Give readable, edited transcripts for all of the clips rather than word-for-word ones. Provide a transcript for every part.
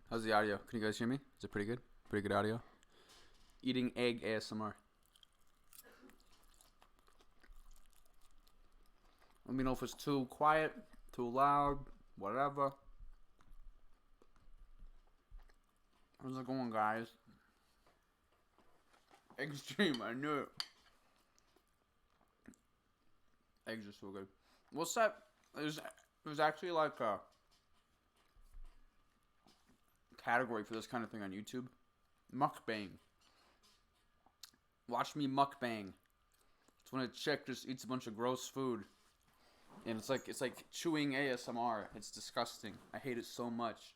How's the audio? Can you guys hear me? Is it pretty good? Pretty good audio? Eating egg ASMR. Let me know if it's too quiet, too loud, whatever. How's it going, guys? Extreme, I knew it. Eggs are so good. What's that? There's actually like a category for this kind of thing on YouTube. Mukbang. Watch me mukbang. It's when a chick just eats a bunch of gross food. And it's like chewing ASMR. It's disgusting. I hate it so much.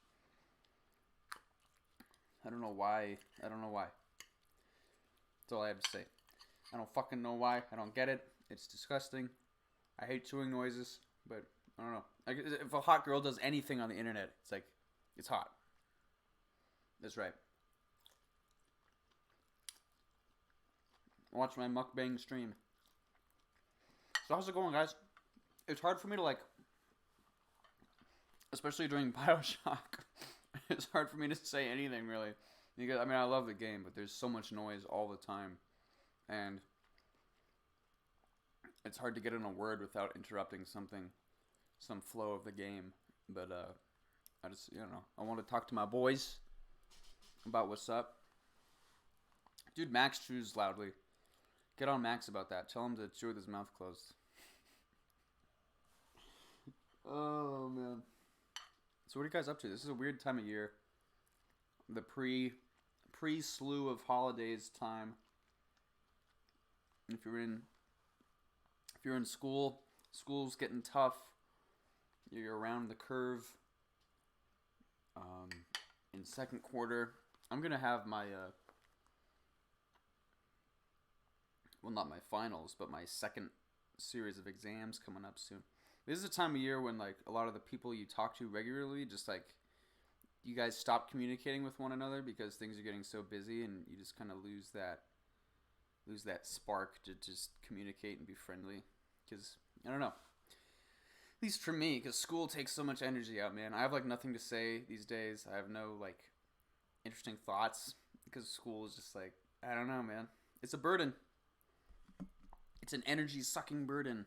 I don't know why. That's all I have to say. I don't fucking know why. I don't get it. It's disgusting. I hate chewing noises, but I don't know. Like, if a hot girl does anything on the internet, it's hot. That's right. Watch my mukbang stream. So how's it going, guys? It's hard for me to especially during Bioshock. It's hard for me to say anything really, because I mean I love the game, but there's so much noise all the time, and it's hard to get in a word without interrupting some flow of the game. But I just I want to talk to my boys about what's up. Dude, Max chews loudly. Get on Max about that. Tell him to chew with his mouth closed. Oh, man. So what are you guys up to? This is a weird time of year. The pre-slew of holidays time. If you're in school, school's getting tough. You're around the curve. In second quarter, I'm going to have my well, not my finals, but my second series of exams coming up soon. This is a time of year when a lot of the people you talk to regularly just you guys stop communicating with one another because things are getting so busy, and you just kind of lose that spark to just communicate and be friendly. Because I don't know, at least for me, because school takes so much energy out, man. I have nothing to say these days. I have no interesting thoughts because school is just I don't know, man. It's a burden. It's an energy-sucking burden.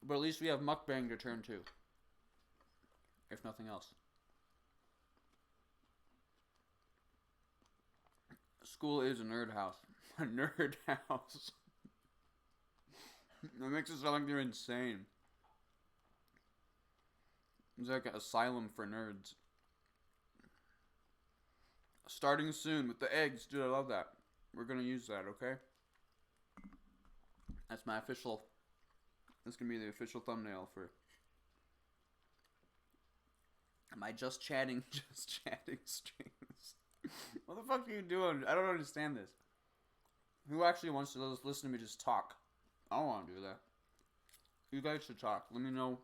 But at least we have mukbang to turn to. If nothing else. School is a nerd house. A nerd house. That makes it sound like they're insane. It's like an asylum for nerds. Starting soon with the eggs. Dude, I love that. We're going to use that, okay? That's my official... That's going to be the official thumbnail for my just chatting streams. What the fuck are you doing? I don't understand this. Who actually wants to listen to me just talk? I don't want to do that. You guys should talk. Let me know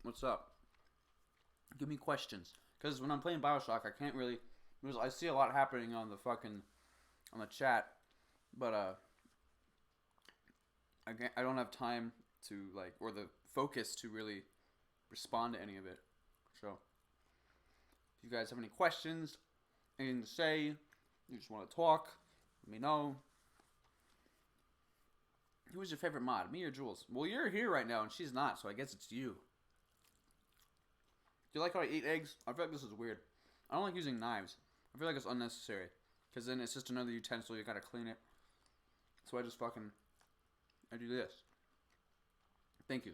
what's up. Give me questions. Because when I'm playing Bioshock, I can't really... I see a lot happening on the chat, but I don't have time to or the focus to really respond to any of it. So if you guys have any questions, anything to say, you just want to talk, let me know. Who is your favorite mod, me or Jules? Well, you're here right now and she's not, so I guess it's you. Do you like how I eat eggs? I feel like this is weird. I don't like using knives. I feel like it's unnecessary, because then it's just another utensil, you gotta clean it. So I just I do this. Thank you.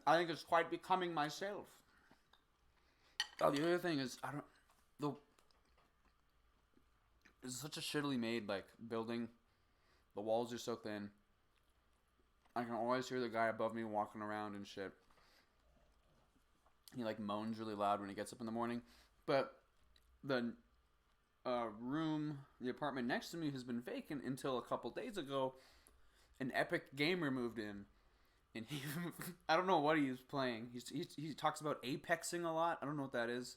I think it's quite becoming myself. Oh, the other thing is, it's such a shittily made, building. The walls are so thin. I can always hear the guy above me walking around and shit. He moans really loud when he gets up in the morning. But the the apartment next to me has been vacant until a couple days ago. An epic gamer moved in, and he I don't know what he was playing. He talks about apexing a lot. I don't know what that is.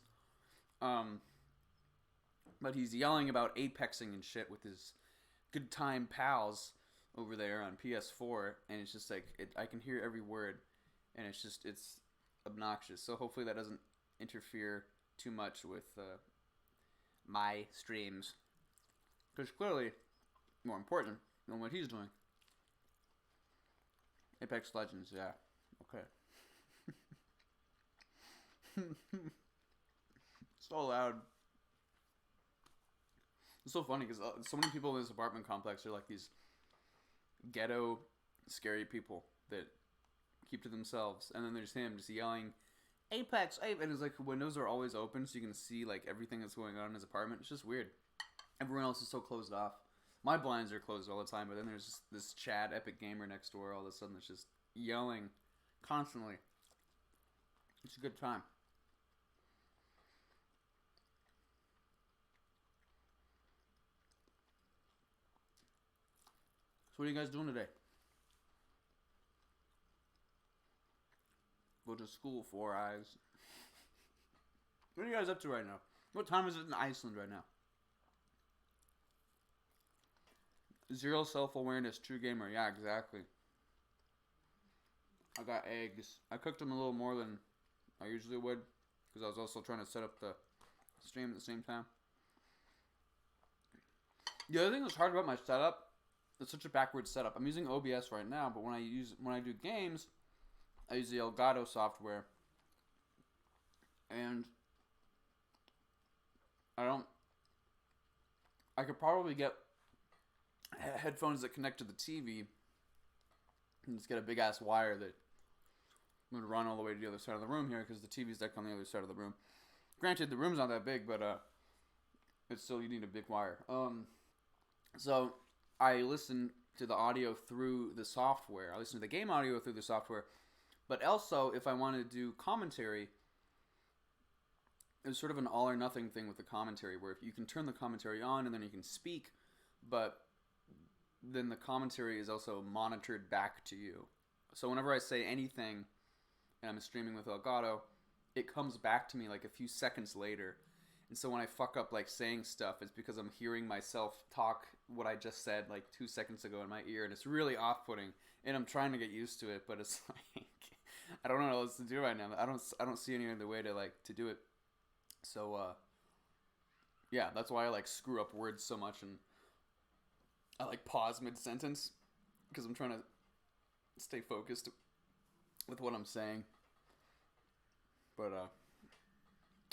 But he's yelling about apexing and shit with his good time pals over there on PS4, and it's just like I can hear every word, and it's obnoxious. So hopefully that doesn't interfere too much with my streams, because clearly more important than what he's doing. Apex Legends, yeah, okay. So loud. It's so funny because so many people in this apartment complex are like these ghetto, scary people that keep to themselves, and then there's him just yelling, "Apex, Apex!" And it's like windows are always open, so you can see like everything that's going on in his apartment. It's just weird. Everyone else is so closed off. My blinds are closed all the time, but then there's just this Chad Epic Gamer next door. All of a sudden, it's just yelling constantly. It's a good time. So what are you guys doing today? Go to school, Four Eyes. What are you guys up to right now? What time is it in Iceland right now? Zero self-awareness, true gamer. Yeah, exactly. I got eggs. I cooked them a little more than I usually would, because I was also trying to set up the stream at the same time. The other thing that's hard about my setup, it's such a backwards setup. I'm using OBS right now, but when I do games, I use the Elgato software, and I could probably get headphones that connect to the TV, and just get a big ass wire that would run all the way to the other side of the room here, because the TV's like on the other side of the room. Granted, the room's not that big, but it's still, you need a big wire. So I listen to the audio through the software. I listen to the game audio through the software. But also, if I want to do commentary, it's sort of an all or nothing thing with the commentary, where if you can turn the commentary on and then you can speak, but then the commentary is also monitored back to you. So whenever I say anything and I'm streaming with Elgato, it comes back to me like a few seconds later. And so when I fuck up like saying stuff, it's because I'm hearing myself talk what I just said like 2 seconds ago in my ear, and it's really off-putting. And I'm trying to get used to it, but it's like I don't know what else to do right now. I don't see any other way to do it. So yeah, that's why I like screw up words so much, and I like pause mid-sentence because I'm trying to stay focused with what I'm saying. But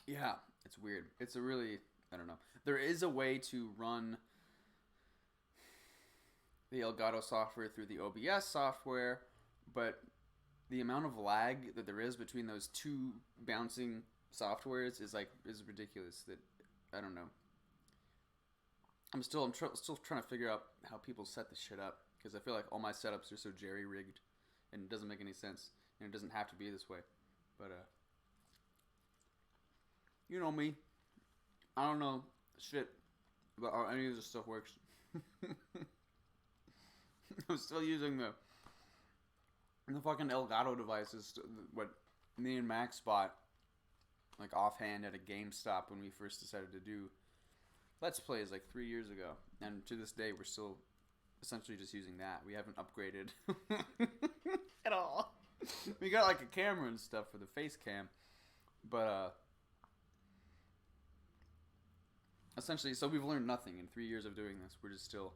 yeah, it's weird. It's a really, I don't know. There is a way to run the Elgato software through the OBS software, but the amount of lag that there is between those two bouncing softwares is ridiculous. That I don't know. I'm still trying to figure out how people set this shit up, because I feel like all my setups are so jerry-rigged and it doesn't make any sense, and it doesn't have to be this way. But you know me, I don't know shit about how any of this stuff works. I'm still using the fucking Elgato devices, what me and Max bought like offhand at a GameStop when we first decided to do Let's Plays like 3 years ago, and to this day we're still essentially just using that. We haven't upgraded at all. We got like a camera and stuff for the face cam, but essentially, so we've learned nothing in 3 years of doing this. We're just still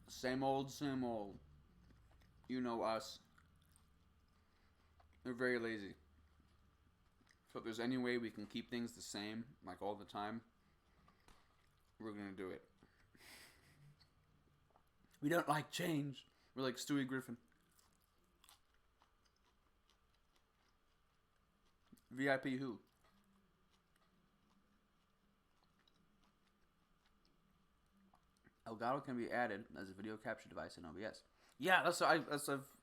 same old, same old. You know us. We're very lazy. So if there's any way we can keep things the same, like all the time, we're gonna do it. We don't like change. We're like Stewie Griffin. VIP who? Elgato can be added as a video capture device in OBS. Yeah,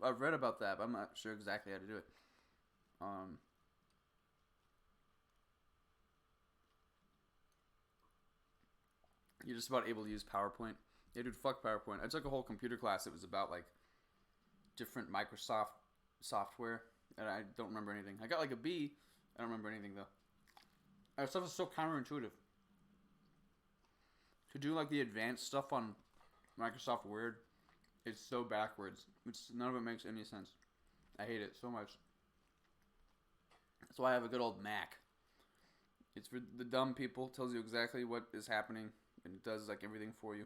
I've read about that, but I'm not sure exactly how to do it. You're just about able to use PowerPoint. Yeah, dude, fuck PowerPoint. I took a whole computer class that was about like different Microsoft software, and I don't remember anything. I got like a B. I don't remember anything though. That stuff is so counterintuitive. To do like the advanced stuff on Microsoft Word. It's so backwards. None of it makes any sense. I hate it so much. That's why I have a good old Mac. It's for the dumb people. Tells you exactly what is happening and it does like everything for you.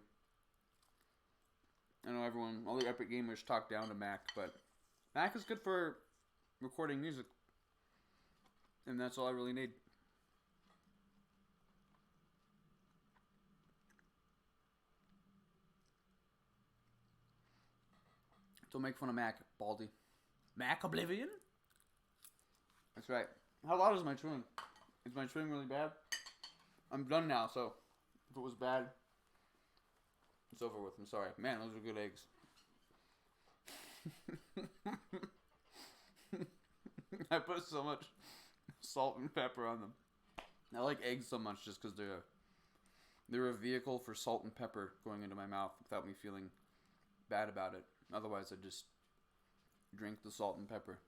I know all the epic gamers talk down to Mac, but Mac is good for recording music. And that's all I really need. Don't make fun of Mac, Baldy. Mac Oblivion? That's right. How loud is my chewing? Is my chewing really bad? I'm done now, so if it was bad, it's over with. I'm sorry. Man, those are good eggs. I put so much salt and pepper on them. I like eggs so much just because they're a vehicle for salt and pepper going into my mouth without me feeling bad about it. Otherwise, I'd just drink the salt and pepper.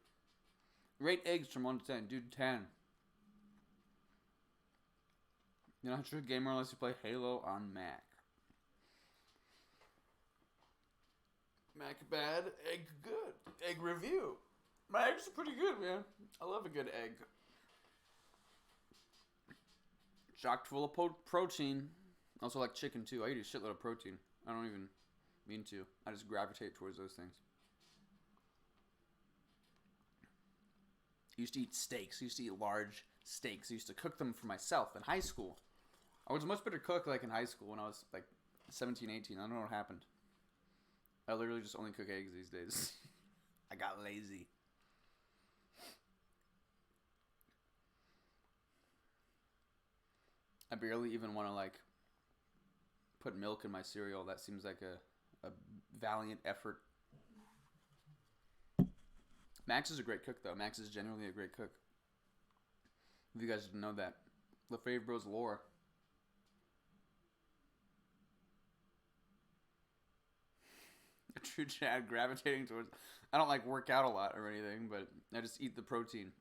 Rate eggs from 1 to 10. Dude, 10. You're not a true gamer unless you play Halo on Mac. Mac bad, egg good. Egg review. My eggs are pretty good, man. I love a good egg. Chocked full of protein. I also like chicken too. I eat a shitload of protein. I don't even mean to. I just gravitate towards those things. I used to eat steaks. I used to eat large steaks. I used to cook them for myself in high school. I was a much better cook like in high school when I was like 17, 18. I don't know what happened. I literally just only cook eggs these days. I got lazy. I barely even want to like put milk in my cereal. That seems like a valiant effort. Max is a great cook though. Max is genuinely a great cook. If you guys didn't know that. LaFave Bros lore. A true Chad gravitating towards... I don't like work out a lot or anything, but I just eat the protein.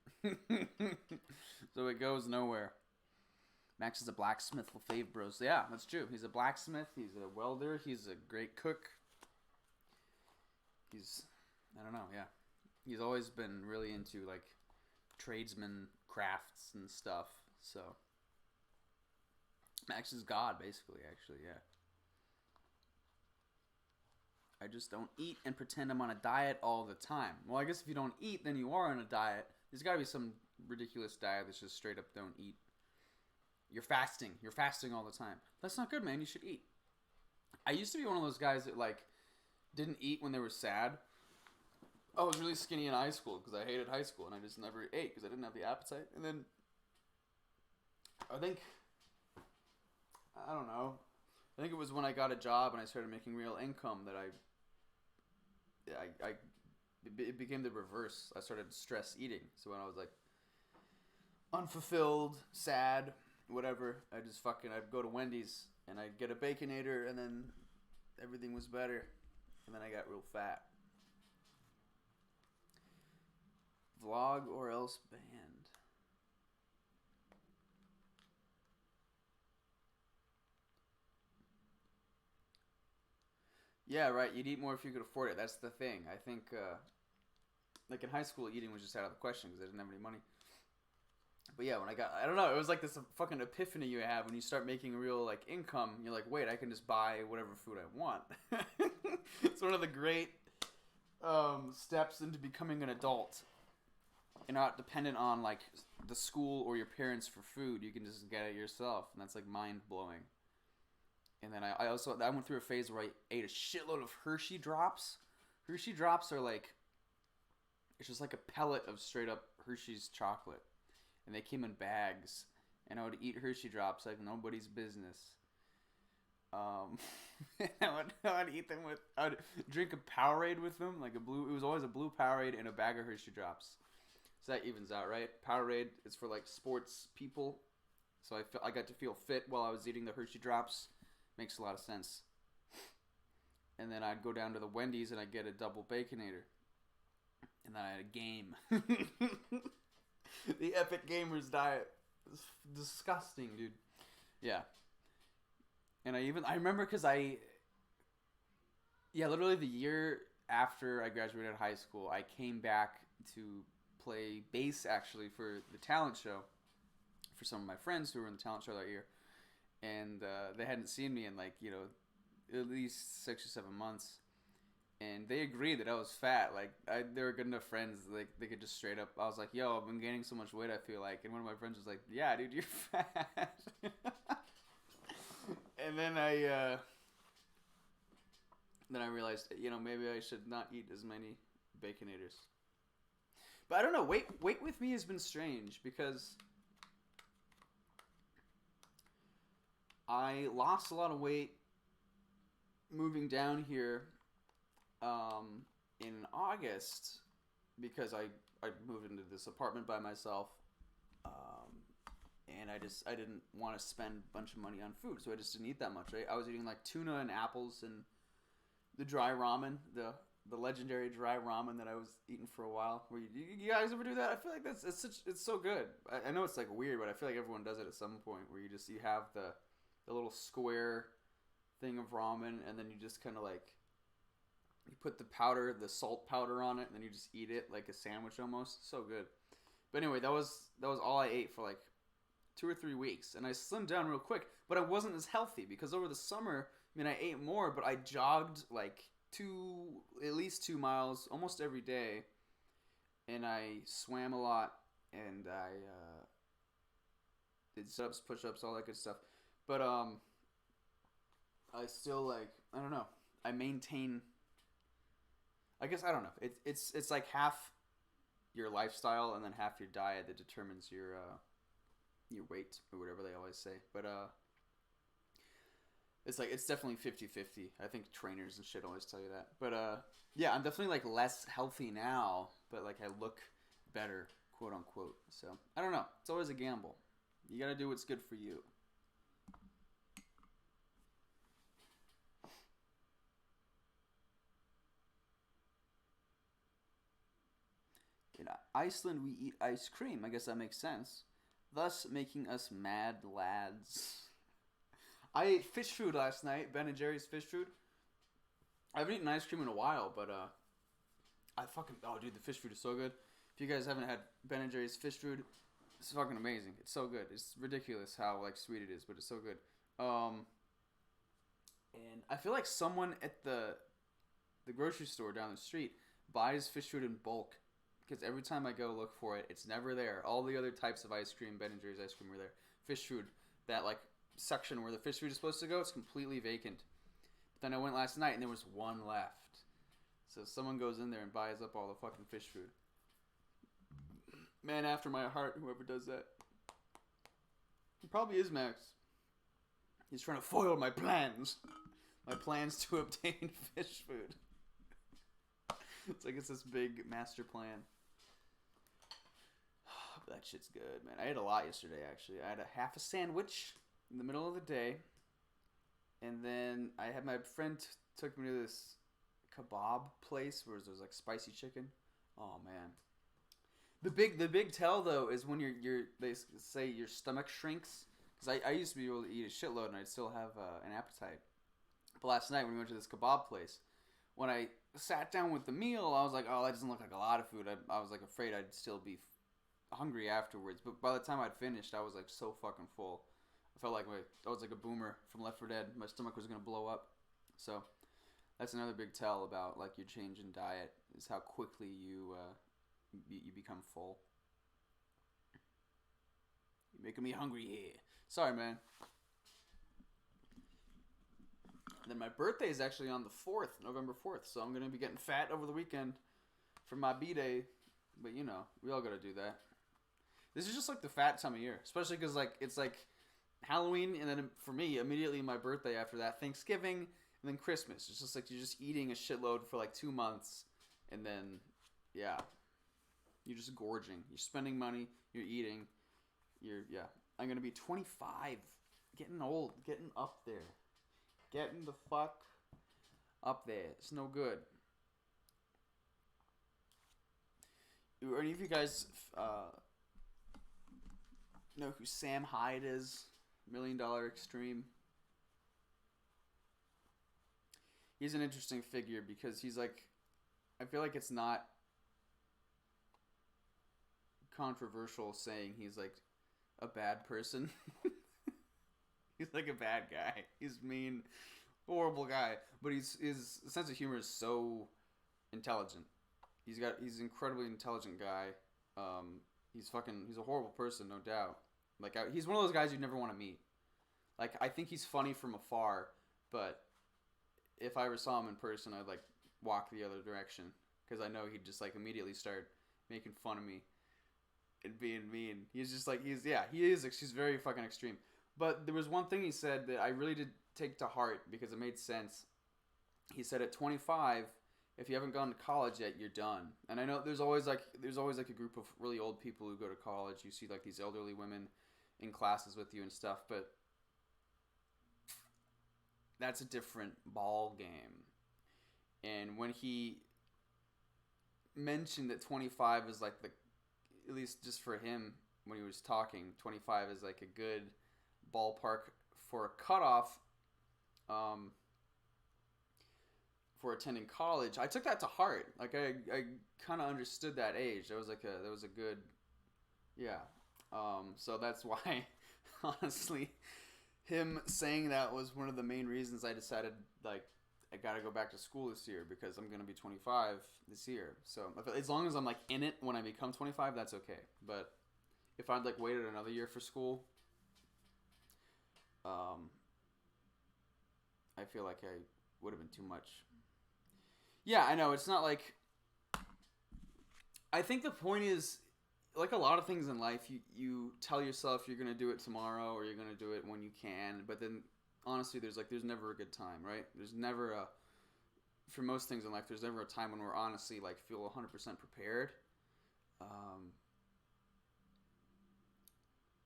So it goes nowhere. Max is a blacksmith, LaFave Bros. Yeah, that's true. He's a blacksmith. He's a welder. He's a great cook. I don't know, yeah. He's always been really into, like, tradesman crafts and stuff, so. Max is God, basically, actually, yeah. I just don't eat and pretend I'm on a diet all the time. Well, I guess if you don't eat, then you are on a diet. There's got to be some ridiculous diet that's just straight up don't eat. You're fasting. You're fasting all the time. That's not good, man. You should eat. I used to be one of those guys that, like, didn't eat when they were sad. I was really skinny in high school because I hated high school and I just never ate because I didn't have the appetite. And then I think, I don't know. I think it was when I got a job and I started making real income that it became the reverse. I started stress eating. So when I was like unfulfilled, sad, whatever, I'd go to Wendy's and I'd get a Baconator and then everything was better. And then I got real fat. Vlog or else banned. Yeah, right. You'd eat more if you could afford it. That's the thing. I think, like in high school, eating was just out of the question because I didn't have any money. But yeah, I don't know, it was like this fucking epiphany you have when you start making real, like, income. You're like, wait, I can just buy whatever food I want. It's one of the great steps into becoming an adult. You're not dependent on, like, the school or your parents for food. You can just get it yourself, and that's, like, mind-blowing. And then I went through a phase where I ate a shitload of Hershey Drops. Hershey Drops are, like, it's just like a pellet of straight-up Hershey's chocolate. And they came in bags. And I would eat Hershey Drops like nobody's business. I would eat them I would drink a Powerade with them. It was always a blue Powerade and a bag of Hershey Drops. So that evens out, right? Powerade is for, like, sports people. So I got to feel fit while I was eating the Hershey Drops. Makes a lot of sense. And then I'd go down to the Wendy's and I'd get a double Baconator. And then I had a game. The epic gamer's diet. It's disgusting, dude. Yeah. And I remember because I Yeah, literally the year after I graduated high school, I came back to play bass actually for the talent show for some of my friends who were in the talent show that year, and they hadn't seen me in like at least 6 or 7 months, and they agreed that I was fat. Like they were good enough friends, like they could just straight up. I was like, "Yo, I've been gaining so much weight. I feel like," and one of my friends was like, "Yeah, dude, you're fat." And then I realized, maybe I should not eat as many baconators. But I don't know. Weight with me has been strange because I lost a lot of weight moving down here in August because I moved into this apartment by myself, and I didn't want to spend a bunch of money on food, so I just didn't eat that much. Right, I was eating like tuna and apples and the dry ramen, the legendary dry ramen that I was eating for a while. Where you guys ever do that? I feel like it's so good. I know it's like weird, but I feel like everyone does it at some point where you have the little square thing of ramen, and then you just kind of like you put the salt powder on it, and then you just eat it like a sandwich almost. So good. But anyway, that was all I ate for like 2 or 3 weeks, and I slimmed down real quick. But I wasn't as healthy because over the summer, I mean, I ate more, but I jogged like at least 2 miles almost every day, and I swam a lot, and I did sit-ups, push-ups, all that good stuff. But I still like I don't know. I maintain. I guess I don't know. It's like half your lifestyle and then half your diet that determines your weight or whatever they always say. But it's definitely 50-50. I think trainers and shit always tell you that. But yeah, I'm definitely like less healthy now, but like I look better, quote unquote. So I don't know. It's always a gamble. You gotta do what's good for you. In Iceland, we eat ice cream. I guess that makes sense. Thus, making us mad lads. I ate fish food last night. Ben and Jerry's fish food. I haven't eaten ice cream in a while, but I fucking dude, the fish food is so good. If you guys haven't had Ben and Jerry's fish food, it's fucking amazing. It's so good. It's ridiculous how like sweet it is, but it's so good. And I feel like someone at the grocery store down the street buys fish food in bulk because every time I go look for it, it's never there. All the other types of ice cream, Ben and Jerry's ice cream, were there. Fish food, that like section where the fish food is supposed to go, it's completely vacant. But then I went last night and there was one left. So someone goes in there and buys up all the fucking fish food. Man after my heart, whoever does that. He probably is Max. He's trying to foil my plans. My plans to obtain fish food. It's like it's this big master plan. That shit's good, man. I ate a lot yesterday, actually. I had a half a sandwich in the middle of the day. And then I had my friend took me to this kebab place where there's like spicy chicken. Oh, man. The big tell, though, is when they say your stomach shrinks. Because I used to be able to eat a shitload and I'd still have an appetite. But last night when we went to this kebab place, when I sat down with the meal, I was like, oh, that doesn't look like a lot of food. I was like afraid I'd still be hungry afterwards. But by the time I'd finished, I was like so fucking full. I felt like I was like a boomer from Left 4 Dead. My stomach was going to blow up. So that's another big tell about like your change in diet is how quickly you become full. You're making me hungry here. Sorry, man. And then my birthday is actually on the 4th, November 4th. So I'm going to be getting fat over the weekend for my B-Day. But, we all got to do that. This is just like the fat time of year. Especially because like it's like Halloween and then for me, immediately my birthday after that. Thanksgiving and then Christmas. It's just like you're just eating a shitload for like 2 months. And then, yeah. You're just gorging. You're spending money. You're eating. I'm going to be 25. Getting old. Getting up there. Getting the fuck up there. It's no good. Do any of you guys know who Sam Hyde is? $1 Million Extreme. he's an interesting figure because he's like, I feel like it's not controversial saying he's like a bad person. He's like a bad guy. He's mean, horrible guy. But his sense of humor is so intelligent. He's an incredibly intelligent guy. He's a horrible person, no doubt. Like he's one of those guys you'd never want to meet. Like I think he's funny from afar, but if I ever saw him in person, I'd like walk the other direction because I know he'd just like immediately start making fun of me and being mean. He's just like he's very fucking extreme. But there was one thing he said that I really did take to heart because it made sense. He said at 25, if you haven't gone to college yet, you're done. And I know there's always like a group of really old people who go to college. You see like these elderly women in classes with you and stuff, but that's a different ball game. And when he mentioned that 25 is like at least just for him when he was talking, 25 is like a good ballpark for a cutoff for attending college. I took that to heart. Like I kind of understood that age. That was a good, yeah. So that's why, honestly, him saying that was one of the main reasons I decided like I gotta go back to school this year because I'm gonna be 25 this year. So as long as I'm like in it when I become 25, that's okay. But if I'd like waited another year for school, I feel like I would have been too much. Yeah, I know. It's not like... I think the point is, like a lot of things in life, you tell yourself you're going to do it tomorrow or you're going to do it when you can. But then, honestly, there's never a good time, right? There's never a... For most things in life, there's never a time when we're honestly, like, feel 100% prepared.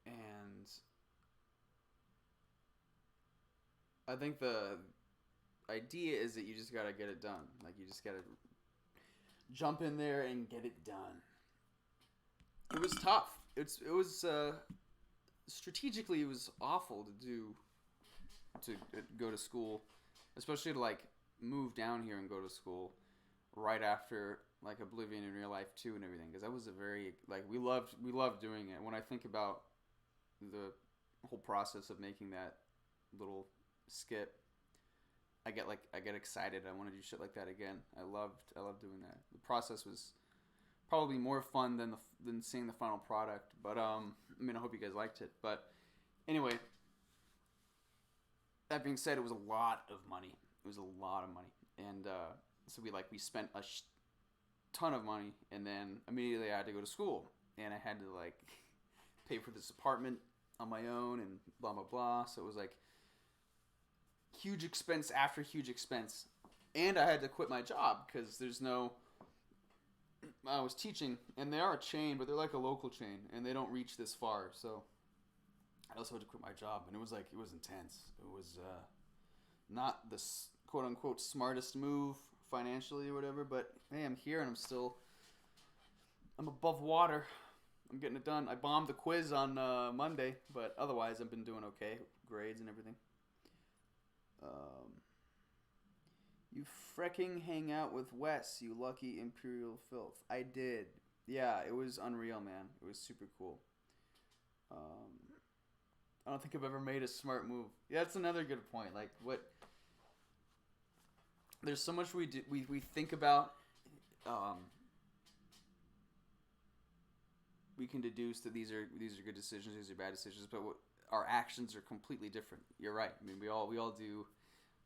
And... I think the idea is that you just gotta get it done. Like, you just gotta jump in there and get it done. It was tough. It was strategically it was awful to go to school, especially to like move down here and go to school right after like Oblivion in real life 2 and everything, because that was a very like we loved doing it. When I think about the whole process of making that little skit, I get excited. I want to do shit like that again. I loved doing that. The process was probably more fun than seeing the final product. But I mean, I hope you guys liked it. But anyway, that being said, it was a lot of money. It was a lot of money, and so we spent a ton of money, and then immediately I had to go to school, and I had to like pay for this apartment on my own, and blah blah blah. So it was like huge expense after huge expense, and I had to quit my job because I was teaching, and they are a chain, but they're like a local chain, and they don't reach this far. So I also had to quit my job, and it was intense. It was not the quote unquote smartest move financially or whatever, but hey, I'm here and I'm above water. I'm getting it done. I bombed the quiz on Monday, but otherwise I've been doing okay, grades and everything. You frecking hang out with Wes, you lucky imperial filth. I did. Yeah, it was unreal, man. It was super cool. I don't think I've ever made a smart move. Yeah, that's another good point. Like, there's so much we think about. We can deduce that these are good decisions, these are bad decisions, but our actions are completely different. You're right. I mean, we all do.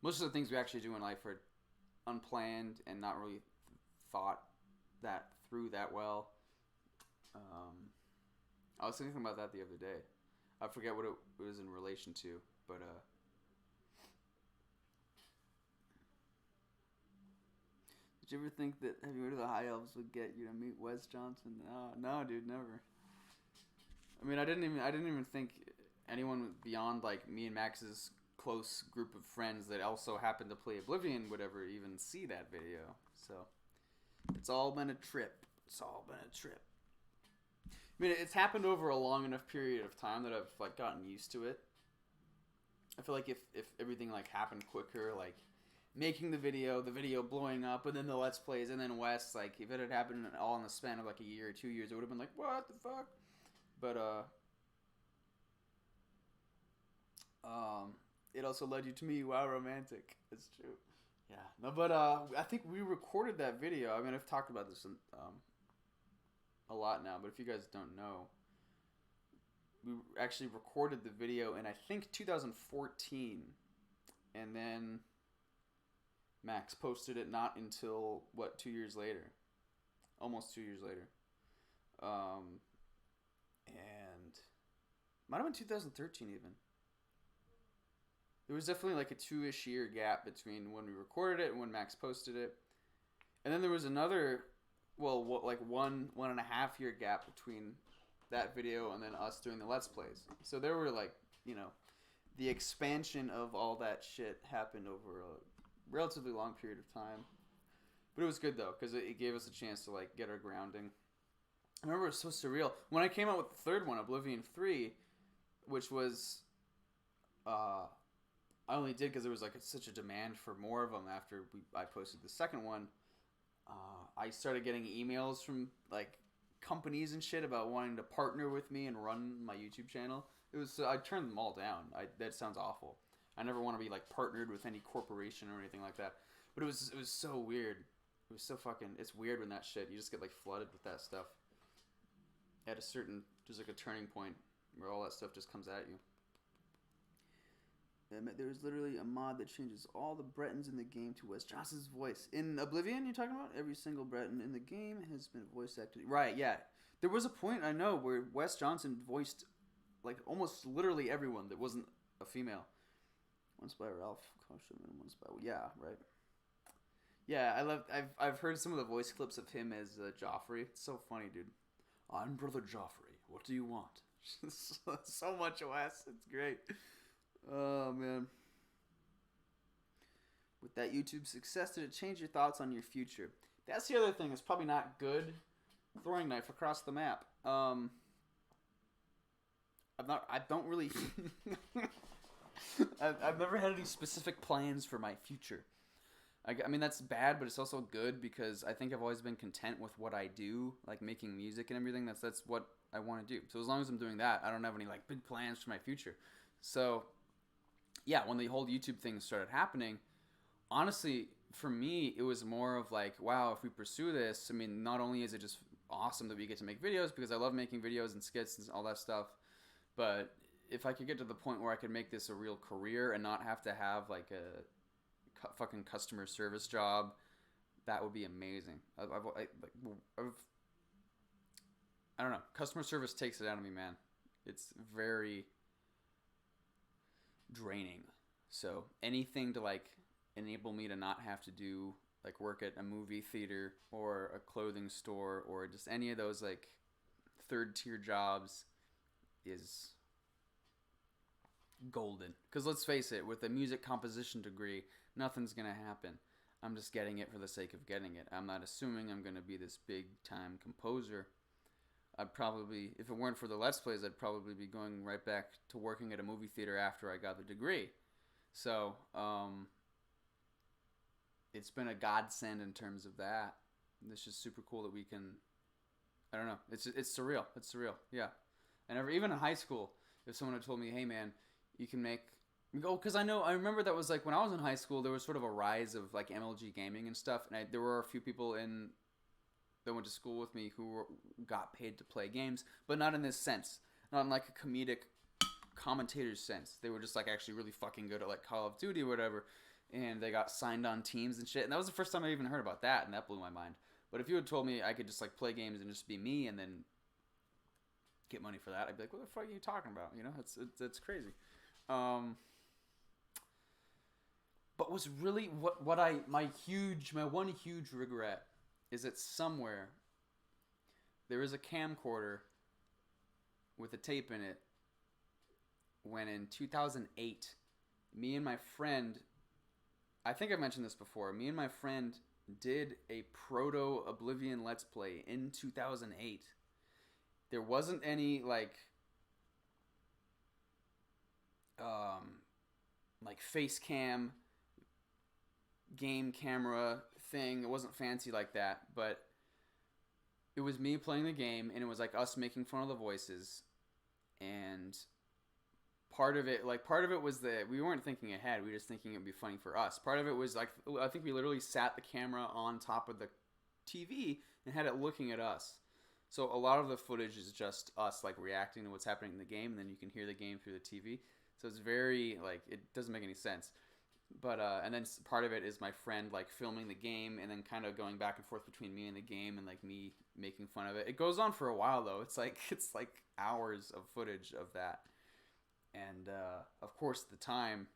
Most of the things we actually do in life are unplanned and not really thought that through that well. I was thinking about that the other day. I forget what it was in relation to, but did you ever think that having rid of the High Elves would get you to meet Wes Johnson? No, dude, never. I mean, I didn't even think anyone beyond like me and Max's close group of friends that also happened to play Oblivion would ever even see that video. So it's all been a trip. I mean, it's happened over a long enough period of time that I've like gotten used to it. I feel like if everything like happened quicker, like making the video blowing up, and then the Let's Plays, and then West, like, if it had happened all in the span of, like, a year or 2 years, it would have been like, what the fuck? But, it also led you to me. Wow, romantic. It's true. Yeah. No, but, I think we recorded that video. I mean, I've talked about this, a lot now, but if you guys don't know, we actually recorded the video in, I think, 2014, and then Max posted it not until, 2 years later? Almost 2 years later. And might have been 2013 even. There was definitely like a 2-ish year gap between when we recorded it and when Max posted it. And then there was another, like 1.5 year gap between that video and then us doing the Let's Plays. So there were like, the expansion of all that shit happened over a relatively long period of time. But it was good though, because it gave us a chance to like get our grounding. I remember it was so surreal. When I came out with the third one, Oblivion 3, which was, I only did because there was like such a demand for more of them after I posted the second one. I started getting emails from like companies and shit about wanting to partner with me and run my YouTube channel. I turned them all down. That sounds awful. I never want to be like partnered with any corporation or anything like that. But it was so weird. It was so fucking. It's weird when that shit. You just get like flooded with that stuff. At a certain, there's like a turning point where all that stuff just comes at you. There's literally a mod that changes all the Bretons in the game to Wes Johnson's voice. In Oblivion, you're talking about? Every single Breton in the game has been voice acted. Right, yeah. There was a point, I know, where Wes Johnson voiced, like, almost literally everyone that wasn't a female. Once by Ralph Caution and once by... Yeah, right. Yeah, I've heard some of the voice clips of him as Joffrey. It's so funny, dude. I'm Brother Joffrey. What do you want? So much Wes. It's great. Oh, man. With that YouTube success, did it change your thoughts on your future? That's the other thing. It's probably not good. Throwing knife across the map. I don't really... I've never had any specific plans for my future. I mean, that's bad, but it's also good because I think I've always been content with what I do, like making music and everything. That's what I want to do. So as long as I'm doing that, I don't have any like big plans for my future. So... yeah, when the whole YouTube thing started happening, honestly, for me, it was more of like, wow, if we pursue this, I mean, not only is it just awesome that we get to make videos, because I love making videos and skits and all that stuff, but if I could get to the point where I could make this a real career and not have to have like a fucking customer service job, that would be amazing. I don't know. Customer service takes it out of me, man. It's very... draining. So anything to like enable me to not have to do like work at a movie theater or a clothing store or just any of those like third tier jobs is golden. Because let's face it, with a music composition degree, nothing's gonna happen. I'm just getting it for the sake of getting it. I'm not assuming I'm gonna be this big time composer. I'd probably, if it weren't for the Let's Plays, I'd probably be going right back to working at a movie theater after I got the degree. So, it's been a godsend in terms of that. It's just super cool that we can, I don't know, it's surreal. It's surreal, yeah. And even in high school, if someone had told me, hey man, you can make, because I remember that was like, when I was in high school, there was sort of a rise of like MLG gaming and stuff, and there were a few people that went to school with me who got paid to play games, but not in this sense. Not in like a comedic commentator's sense. They were just like actually really fucking good at like Call of Duty or whatever, and they got signed on teams and shit. And that was the first time I even heard about that, and that blew my mind. But if you had told me I could just like play games and just be me and then get money for that, I'd be like, what the fuck are you talking about? You know, it's crazy. But what's really my one huge regret is that somewhere there is a camcorder with a tape in it when in 2008, me and my friend, I think I mentioned this before, me and my friend did a proto-Oblivion Let's Play in 2008. There wasn't any, like face cam game camera thing. It wasn't fancy like that, but it was me playing the game, and it was like us making fun of the voices. And part of it was that we weren't thinking ahead. We were just thinking it'd be funny for us. Part of it was like I think we literally sat the camera on top of the TV and had it looking at us. So a lot of the footage is just us like reacting to what's happening in the game, and then you can hear the game through the TV. So it's very like it doesn't make any sense. But and then part of it is my friend like filming the game and then kind of going back and forth between me and the game and like me making fun of it. It goes on for a while though. It's like hours of footage of that. And of course, at the time,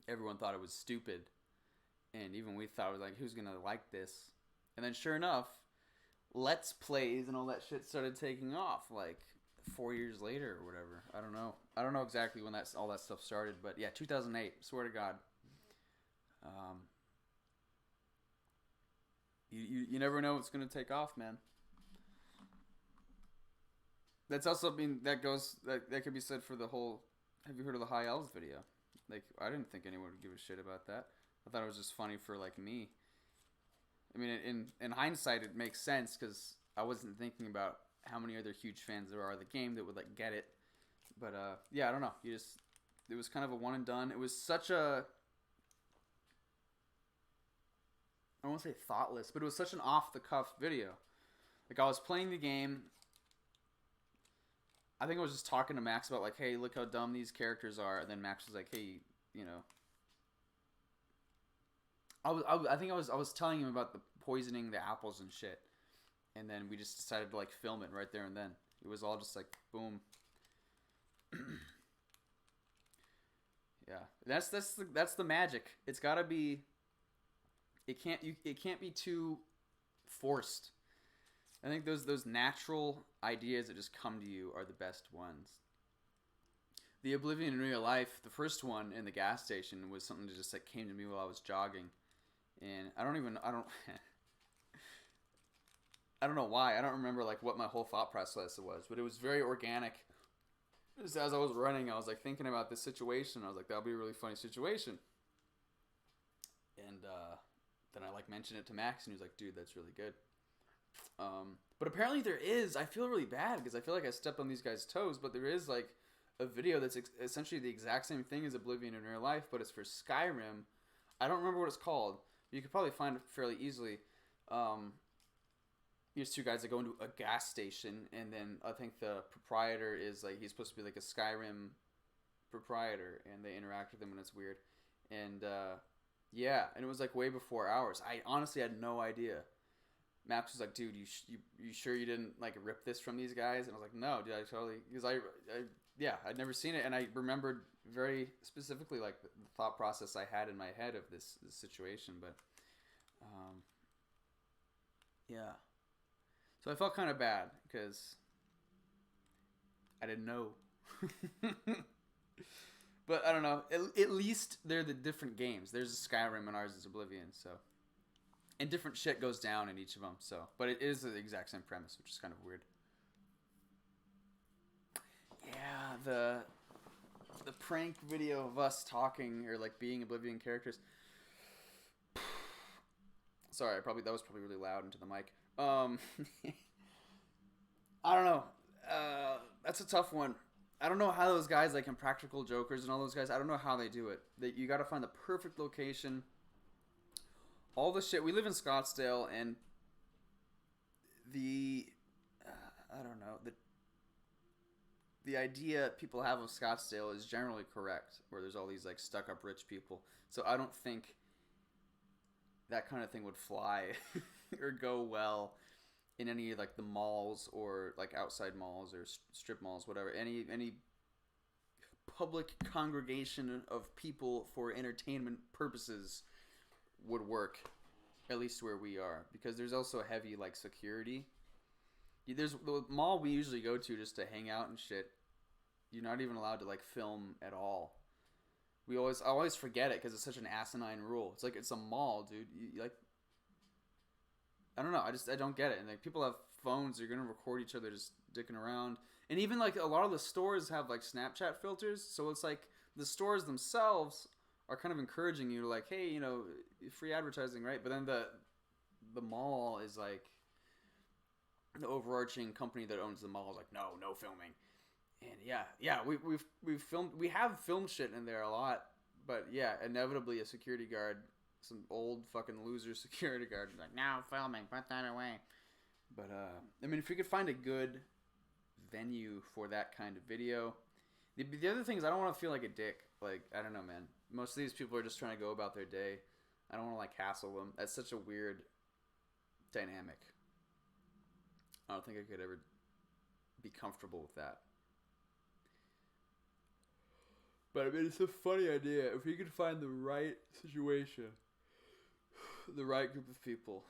everyone thought it was stupid, and even we thought, like, who's gonna like this? And then, sure enough, Let's Plays and all that shit started taking off, like 4 years later or whatever. I don't know. I don't know exactly when all that stuff started, but yeah, 2008. Swear to God. You never know what's gonna take off, man. That's also that could be said for the whole. Have you heard of the High Elves video? Like, I didn't think anyone would give a shit about that. I thought it was just funny for like me. I mean, in hindsight, it makes sense because I wasn't thinking about how many other huge fans there are of the game that would like get it. But yeah, I don't know. It was kind of a one and done. It was such a, I don't want to say thoughtless, but it was such an off the cuff video. Like I was playing the game. I think I was just talking to Max about like, hey, look how dumb these characters are, and then Max was like, hey, you know, I think I was telling him about the poisoning the apples and shit, and then we just decided to like film it right there and then. It was all just like boom. Yeah, that's the magic. It's gotta be. It can't be too forced. I think those natural ideas that just come to you are the best ones. The Oblivion in real life, the first one in the gas station was something that just like came to me while I was jogging, and I don't I don't know why. I don't remember like what my whole thought process was, but it was very organic. Just as I was running, I was like thinking about this situation. I was like, that'll be a really funny situation, and then I like mentioned it to Max, and he was like, dude, that's really good. But apparently there is. I feel really bad because I feel like I stepped on these guys' toes. But there is like a video that's essentially the exact same thing as Oblivion in real life, but it's for Skyrim. I don't remember what it's called. You could probably find it fairly easily. There's two guys that go into a gas station, and then I think the proprietor is like he's supposed to be like a Skyrim proprietor, and they interact with him, and it's weird. And yeah, and it was like way before ours. I honestly had no idea. Max was like, dude, you sure you didn't like rip this from these guys? And I was like, no, dude, I totally, because yeah, I'd never seen it, and I remembered very specifically like the thought process I had in my head of this situation, but yeah, so I felt kind of bad because I didn't know, but I don't know. At least they're the different games. There's a Skyrim and ours is Oblivion, so. And different shit goes down in each of them, so. But it is the exact same premise, which is kind of weird. Yeah, the prank video of us talking or like being Oblivion characters. Sorry, that was probably really loud into the mic. I don't know. That's a tough one. I don't know how those guys like Impractical Jokers and all those guys. I don't know how they do it. You got to find the perfect location. All the shit. We live in Scottsdale, and I don't know, the idea people have of Scottsdale is generally correct, where there's all these like stuck up rich people. So I don't think that kind of thing would fly or go well in any like the malls or like outside malls or strip malls, whatever. Any public congregation of people for entertainment purposes would work, at least where we are, because there's also heavy like security. There's the mall we usually go to just to hang out and shit. You're not even allowed to like film at all. I always forget it because it's such an asinine rule. It's like it's a mall, dude. You, like, I don't know. I don't get it. And like people have phones, they're gonna record each other just dicking around. And even like a lot of the stores have like Snapchat filters, so it's like the stores themselves are kind of encouraging you to like, hey, you know, free advertising, right? But then the mall is like the overarching company that owns the mall is like, no filming. And yeah, we have filmed shit in there a lot, but yeah, inevitably a security guard, some old fucking loser security guard, is like, now filming, put that away. But I mean, if we could find a good venue for that kind of video. The other thing is, I don't want to feel like a dick. Like, I don't know, man. Most of these people are just trying to go about their day. I don't want to like hassle them. That's such a weird dynamic. I don't think I could ever be comfortable with that. But I mean, it's a funny idea. If you could find the right situation, the right group of people.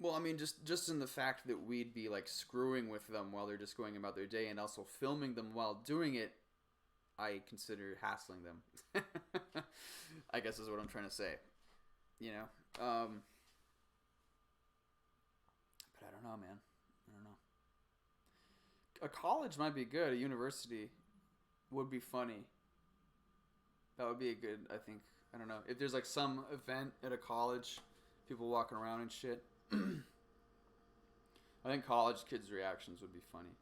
Well, I mean, just in the fact that we'd be like screwing with them while they're just going about their day, and also filming them while doing it, I consider hassling them. I guess is what I'm trying to say. You know, but I don't know, man. I don't know. A college might be good. A university would be funny. That would be a good. I think. I don't know if there's like some event at a college, people walking around and shit. I think college kids' reactions would be funny.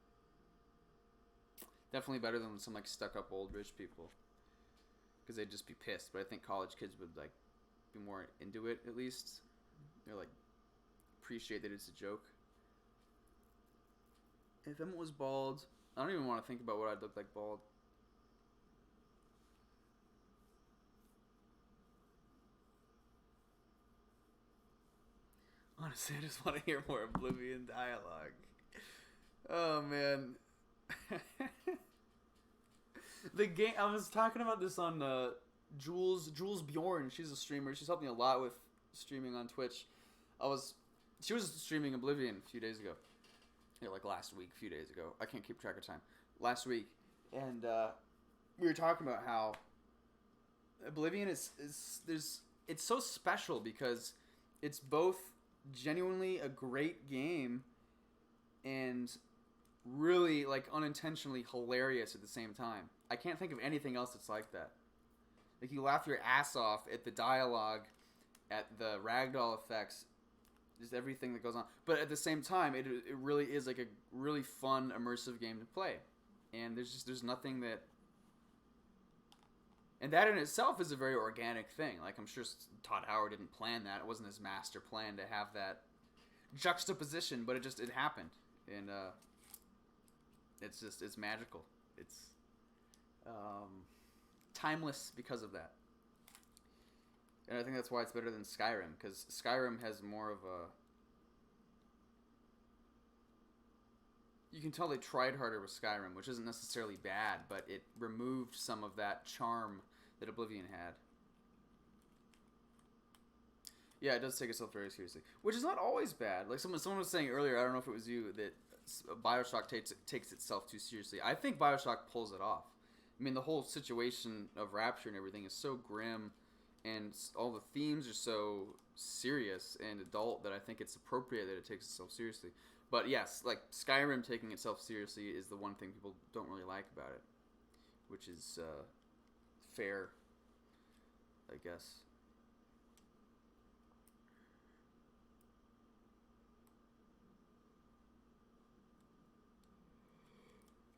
Definitely better than some like stuck-up old rich people, because they'd just be pissed. But I think college kids would like be more into it at least. They're like appreciate that it's a joke. If Emmett was bald, I don't even want to think about what I'd look like bald. Honestly, I just want to hear more Oblivion dialogue. Oh, man. The game, I was talking about this on Jules Bjorn. She's a streamer. She's helped me a lot with streaming on Twitch. She was streaming Oblivion a few days ago. Yeah, like last week, a few days ago. I can't keep track of time. Last week. And we were talking about how Oblivion is it's so special because it's both genuinely a great game and really like unintentionally hilarious at the same time. I can't think of anything else that's like that. Like you laugh your ass off at the dialogue, at the ragdoll effects, just everything that goes on. But at the same time, it really is like a really fun, immersive game to play. And there's nothing that... And that in itself is a very organic thing. Like, I'm sure Todd Howard didn't plan that. It wasn't his master plan to have that juxtaposition, but it happened. And it's magical. It's timeless because of that. And I think that's why it's better than Skyrim, because Skyrim has more of a... You can tell they tried harder with Skyrim, which isn't necessarily bad, but it removed some of that charm that Oblivion had. Yeah, it does take itself very seriously, which is not always bad. Like someone was saying earlier, I don't know if it was you, that BioShock takes itself too seriously. I think BioShock pulls it off. I mean, the whole situation of Rapture and everything is so grim, and all the themes are so serious and adult that I think it's appropriate that it takes itself seriously. But yes, like Skyrim taking itself seriously is the one thing people don't really like about it, which is fair, I guess.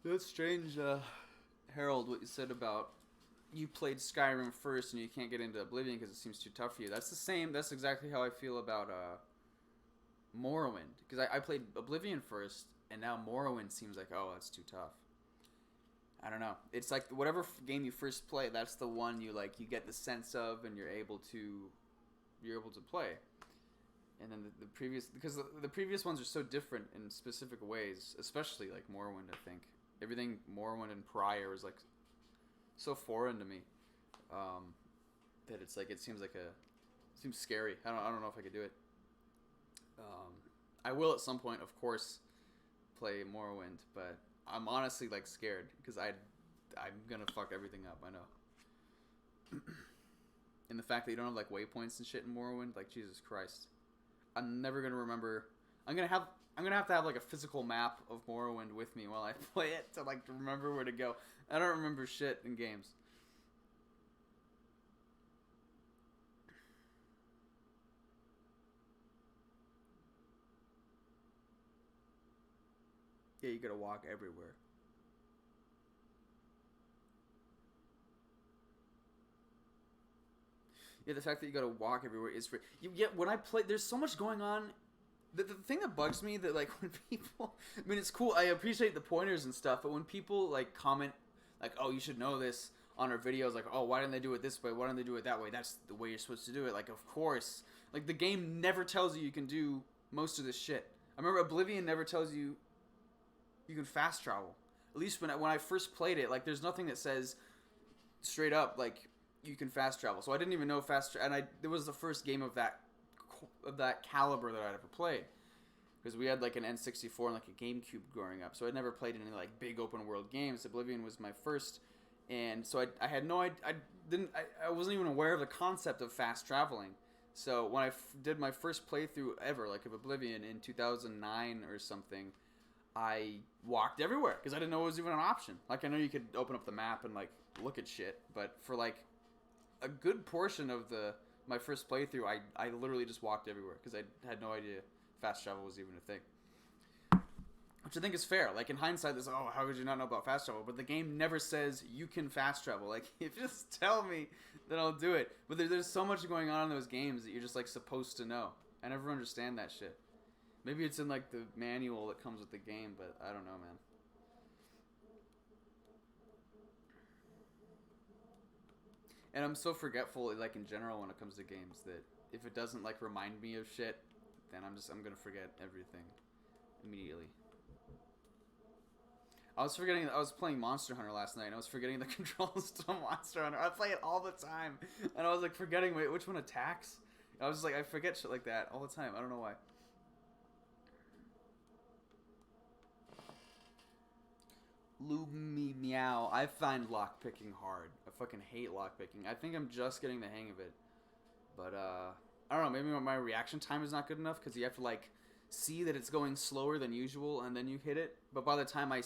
That's strange, Harold, what you said about you played Skyrim first and you can't get into Oblivion because it seems too tough for you. That's the same. That's exactly how I feel about Morrowind, because I played Oblivion first, and now Morrowind seems like, oh, that's too tough. I don't know. It's like whatever game you first play, that's the one you get the sense of, and you're able to play. And then the previous, because the previous ones are so different in specific ways, especially like Morrowind. I think everything Morrowind and prior is like so foreign to me that it's like it seems scary. I don't know if I could do it. I will at some point, of course, play Morrowind, but I'm honestly like scared because I'm gonna fuck everything up. I know. And the fact that you don't have like waypoints and shit in Morrowind, like Jesus Christ, I'm never gonna remember. I'm I'm gonna have to have like a physical map of Morrowind with me while I play it to like remember where to go. I don't remember shit in games. Yeah, you gotta walk everywhere. Yeah, the fact that you gotta walk everywhere is free. You get when I play. There's so much going on. The thing that bugs me that like when people, I mean, it's cool. I appreciate the pointers and stuff, but when people like comment, like, "Oh, you should know this," on our videos, like, "Oh, why didn't they do it this way? Why didn't they do it that way? That's the way you're supposed to do it." Like, of course, like the game never tells you can do most of this shit. I remember Oblivion never tells you you can fast travel. At least when I first played it, like, there's nothing that says straight up like you can fast travel. So I didn't even know and it was the first game of that caliber that I'd ever played, because we had like an N64 and like a GameCube growing up, so I'd never played any like big open world games. Oblivion was my first, and so I had no I wasn't even aware of the concept of fast traveling. So when I did my first playthrough ever, like of Oblivion in 2009 or something, I walked everywhere because I didn't know it was even an option. Like, I know you could open up the map and like look at shit, but for like a good portion of my first playthrough, I literally just walked everywhere because I had no idea fast travel was even a thing. Which I think is fair. Like, in hindsight, there's, oh, how could you not know about fast travel? But the game never says you can fast travel. Like, if you just tell me, then I'll do it. But there's so much going on in those games that you're just like supposed to know. I never understand that shit. Maybe it's in like the manual that comes with the game, but I don't know, man. And I'm so forgetful, like in general, when it comes to games, that if it doesn't like remind me of shit, then I'm gonna forget everything immediately. I was playing Monster Hunter last night, and I was forgetting the controls to Monster Hunter. I play it all the time, and I was like forgetting, wait, which one attacks? I was just like, I forget shit like that all the time. I don't know why. Lumi meow. I find lockpicking hard. I fucking hate lockpicking. I think I'm just getting the hang of it. But, I don't know. Maybe my reaction time is not good enough because you have to, like, see that it's going slower than usual and then you hit it. But by the time I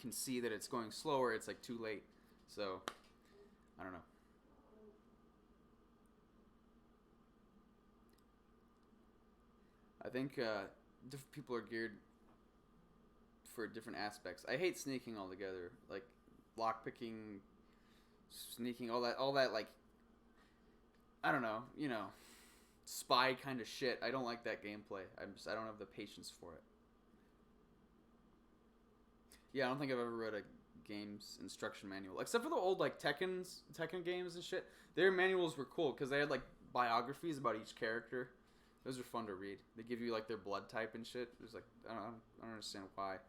can see that it's going slower, it's, like, too late. So, I don't know. I think, different people are geared for different aspects. I hate sneaking altogether. Like, lockpicking, sneaking, all that, like, I don't know, spy kind of shit. I don't like that gameplay. I don't have the patience for it. Yeah, I don't think I've ever read a game's instruction manual, except for the old like Tekken games and shit. Their manuals were cool because they had like biographies about each character. Those are fun to read. They give you like their blood type and shit. It was like I don't understand why.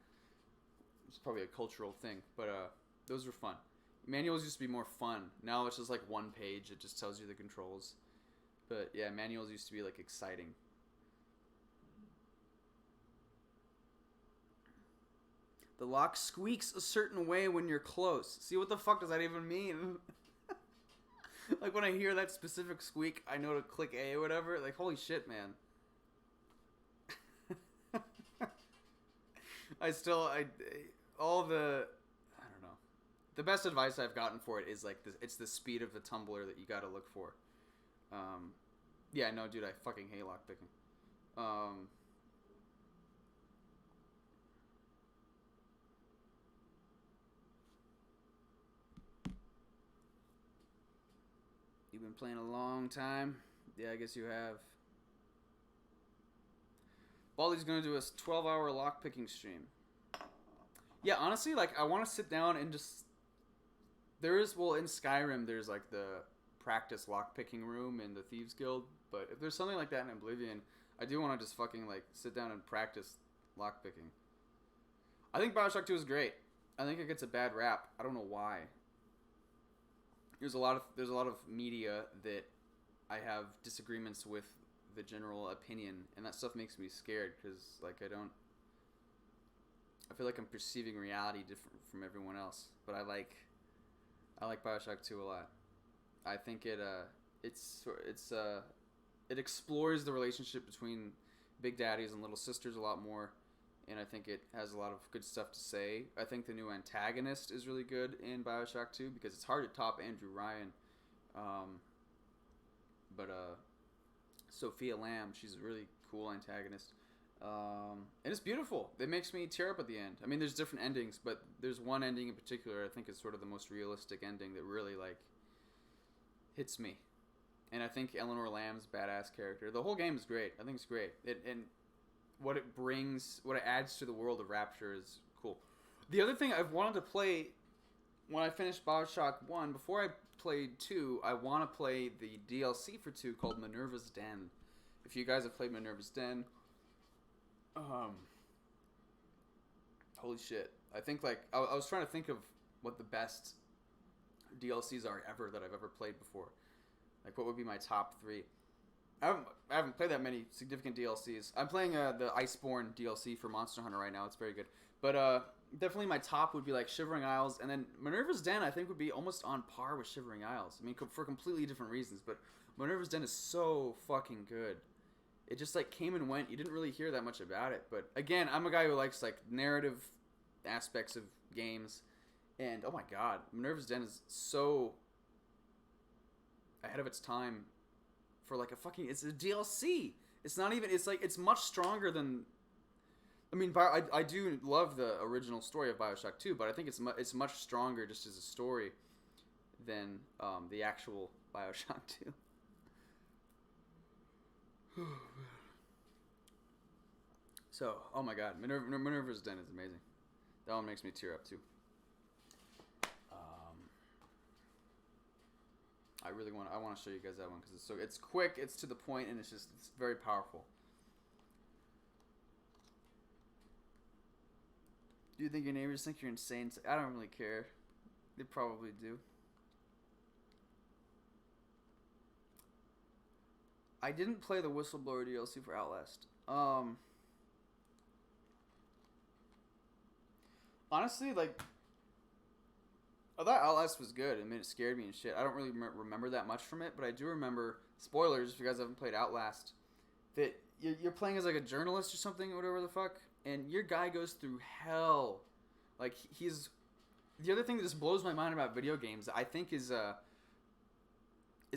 It's probably a cultural thing, but those were fun. Manuals used to be more fun. Now it's just like one page. It just tells you the controls. But yeah, manuals used to be like exciting. The lock squeaks a certain way when you're close. See, what the fuck does that even mean? Like when I hear that specific squeak, I know to click A or whatever. Like, holy shit, man. All the, I don't know. The best advice I've gotten for it is like it's the speed of the tumbler that you gotta look for. Yeah, no, dude, I fucking hate lockpicking. You've been playing a long time. Yeah, I guess you have. Baldy's gonna do a 12-hour lockpicking stream. Yeah, honestly, like I want to sit down and just. There is, well, in Skyrim, there's like the practice lockpicking room in the Thieves Guild. But if there's something like that in Oblivion, I do want to just fucking like sit down and practice lockpicking. I think Bioshock 2 is great. I think it gets a bad rap. I don't know why. There's a lot of media that I have disagreements with the general opinion, and that stuff makes me scared because like I feel like I'm perceiving reality different from everyone else. But I like Bioshock 2 a lot. I think it explores the relationship between Big Daddies and Little Sisters a lot more, and I think it has a lot of good stuff to say. I think the new antagonist is really good in Bioshock 2 because it's hard to top Andrew Ryan. But Sophia Lamb, she's a really cool antagonist. And it's beautiful. It makes me tear up at the end. I mean, there's different endings, but there's one ending in particular I think is sort of the most realistic ending that really, like, hits me. And I think Eleanor Lamb's badass character. The whole game is great. I think it's great. And what it brings, what it adds to the world of Rapture is cool. The other thing I've wanted to play when I finished Bioshock 1, before I played 2, I want to play the DLC for 2 called Minerva's Den. If you guys have played Minerva's Den, holy shit. I think, like, I was trying to think of what the best DLCs are ever that I've ever played before. Like, what would be my top 3? I haven't played that many significant DLCs. I'm playing the Iceborne DLC for Monster Hunter right now. It's very good. But definitely my top would be, like, Shivering Isles. And then Minerva's Den, I think, would be almost on par with Shivering Isles. I mean, for completely different reasons. But Minerva's Den is so fucking good. It just, like, came and went. You didn't really hear that much about it. But, again, I'm a guy who likes, like, narrative aspects of games. And, oh my god, Minerva's Den is so ahead of its time for, like, it's a DLC. It's not even, it's, like, it's much stronger than, I mean, I do love the original story of Bioshock 2, but I think it's much stronger just as a story than the actual Bioshock 2. So, oh my god, Minerva's Den is amazing. That one makes me tear up too. I want to show you guys that one because it's quick, it's to the point, and it's very powerful. Do you think your neighbors think you're insane? I don't really care. They probably do. I didn't play the Whistleblower DLC for Outlast. Honestly, like, I thought Outlast was good. I mean, it scared me and shit. I don't really remember that much from it, but I do remember, spoilers if you guys haven't played Outlast, that you're playing as, like, a journalist or something, or whatever the fuck, and your guy goes through hell. Like, he's... The other thing that just blows my mind about video games, I think is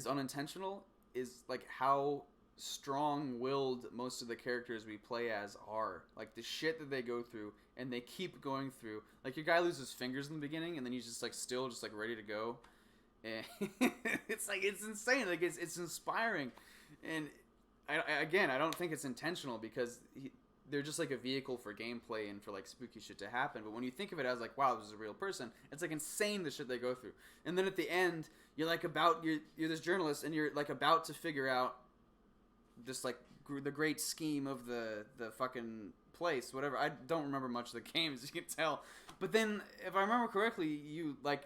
unintentional, is, like, how strong-willed most of the characters we play as are. Like, the shit that they go through, and they keep going through. Like, your guy loses fingers in the beginning, and then he's just, like, still just, like, ready to go. And it's, like, it's insane. Like, it's inspiring. And, I don't think it's intentional, because they're just, like, a vehicle for gameplay and for, like, spooky shit to happen. But when you think of it as, like, wow, this is a real person, it's, like, insane the shit they go through. And then at the end, you're, like, you're this journalist, and you're, like, about to figure out this, like, the great scheme of the fucking place, whatever. I don't remember much of the game, as you can tell. But then, if I remember correctly, you, like,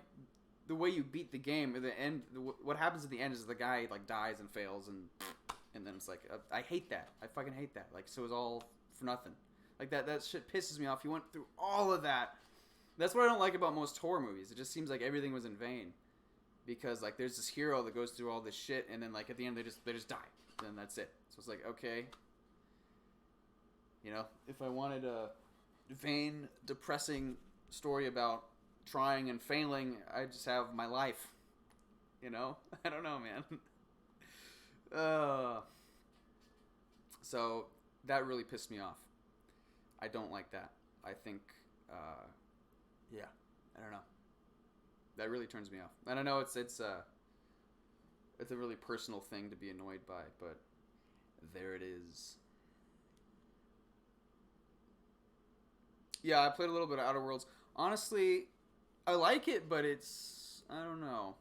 the way you beat the game, at the end, what happens at the end is the guy, like, dies and fails, and then it's like, I hate that. I fucking hate that. Like, so it's all for nothing. Like, that shit pisses me off. You went through all of that. That's what I don't like about most horror movies. It just seems like everything was in vain. Because, like, there's this hero that goes through all this shit, and then, like, at the end, they just die. Then that's it. So it's like, okay. You know, if I wanted a vain, depressing story about trying and failing, I just have my life. You know? I don't know, man. So, that really pissed me off. I don't like that. I think, yeah, I don't know. That really turns me off. And I know it's a really personal thing to be annoyed by, but there it is. Yeah, I played a little bit of Outer Worlds. Honestly, I like it, but I don't know.